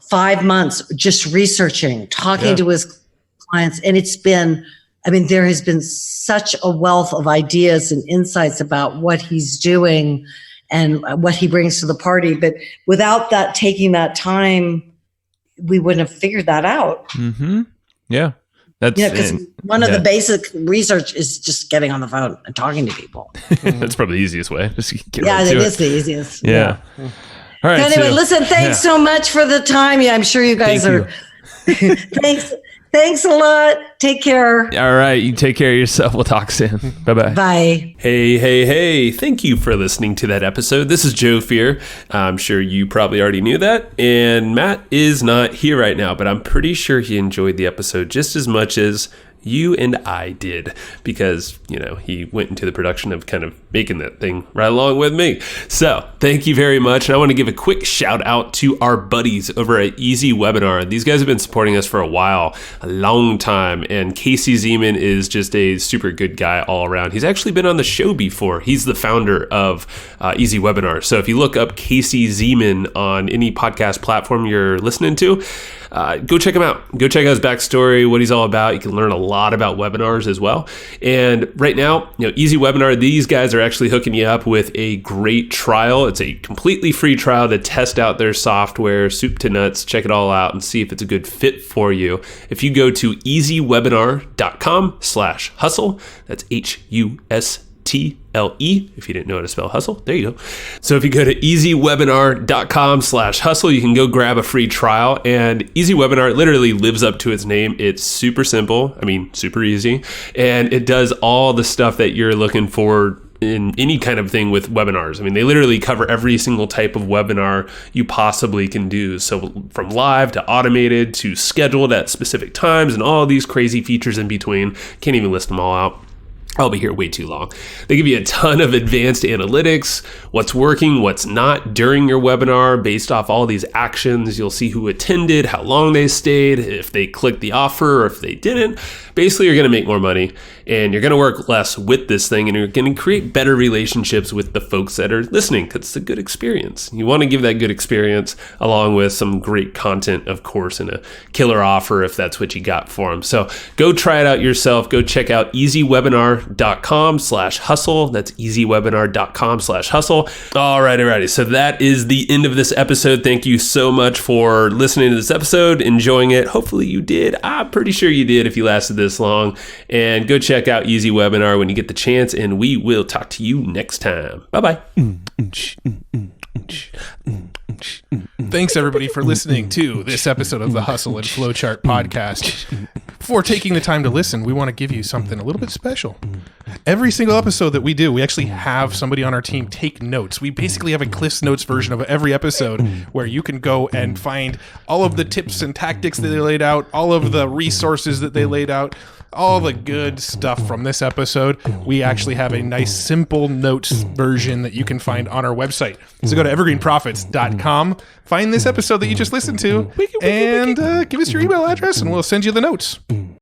5 months just researching, talking to his clients. And there has been such a wealth of ideas and insights about what he's doing and what he brings to the party. But without that, taking that time, we wouldn't have figured that out. Yeah. Because one of the basic research is just getting on the phone and talking to people. That's probably the eeasiest way. Just get right to it it. is the easiest. Yeah. All right. So anyway, listen, thanks so much for the time. Yeah, I'm sure you guys Thanks a lot. Take care. All right. You take care of yourself. We'll talk soon. Bye-bye. Bye. Hey. Thank you for listening to that episode. This is Joe Fear. I'm sure you probably already knew that. And Matt is not here right now, but I'm pretty sure he enjoyed the episode just as much as you and I did, because, he went into the production of kind of making that thing right along with me. So thank you very much. And I want to give a quick shout out to our buddies over at Easy Webinar. These guys have been supporting us for a long time. And Casey Zeman is just a super good guy all around. He's actually been on the show before. He's the founder of Easy Webinar. So if you look up Casey Zeman on any podcast platform you're listening to, go check him out. Go check out his backstory, what he's all about. You can learn a lot about webinars as well. And right now, Easy Webinar, these guys are actually hooking you up with a great trial. It's a completely free trial to test out their software, soup to nuts, check it all out and see if it's a good fit for you. If you go to easywebinar.com/hustle, that's HUSTLE, if you didn't know how to spell hustle, there you go. So if you go to easywebinar.com/hustle, you can go grab a free trial. And Easy Webinar literally lives up to its name. It's super simple. Super easy. And it does all the stuff that you're looking for in any kind of thing with webinars. They literally cover every single type of webinar you possibly can do. So from live to automated to scheduled at specific times and all these crazy features in between. Can't even list them all out. I'll be here way too long. They give you a ton of advanced analytics, what's working, what's not during your webinar based off all these actions. You'll see who attended, how long they stayed, if they clicked the offer or if they didn't. Basically, you're going to make more money and you're going to work less with this thing, and you're going to create better relationships with the folks that are listening because it's a good experience. You want to give that good experience along with some great content, of course, and a killer offer if that's what you got for them. So go try it out yourself. Go check out easywebinar.com/hustle. That's easywebinar.com/hustle. Alrighty. So that is the end of this episode. Thank you so much for listening to this episode, enjoying it. Hopefully you did. I'm pretty sure you did if you lasted this long. And go check out Easy Webinar when you get the chance, and we will talk to you next time. Bye-bye. Thanks, everybody, for listening to this episode of the Hustle and Flowchart podcast. Before taking the time to listen, we want to give you something a little bit special. Every single episode that we do, we actually have somebody on our team take notes. We basically have a Cliff's Notes version of every episode where you can go and find all of the tips and tactics that they laid out, all of the resources that they laid out, all the good stuff from this episode. We actually have a nice simple notes version that you can find on our website. So go to evergreenprofits.com, find this episode that you just listened to, and give us your email address and we'll send you the notes.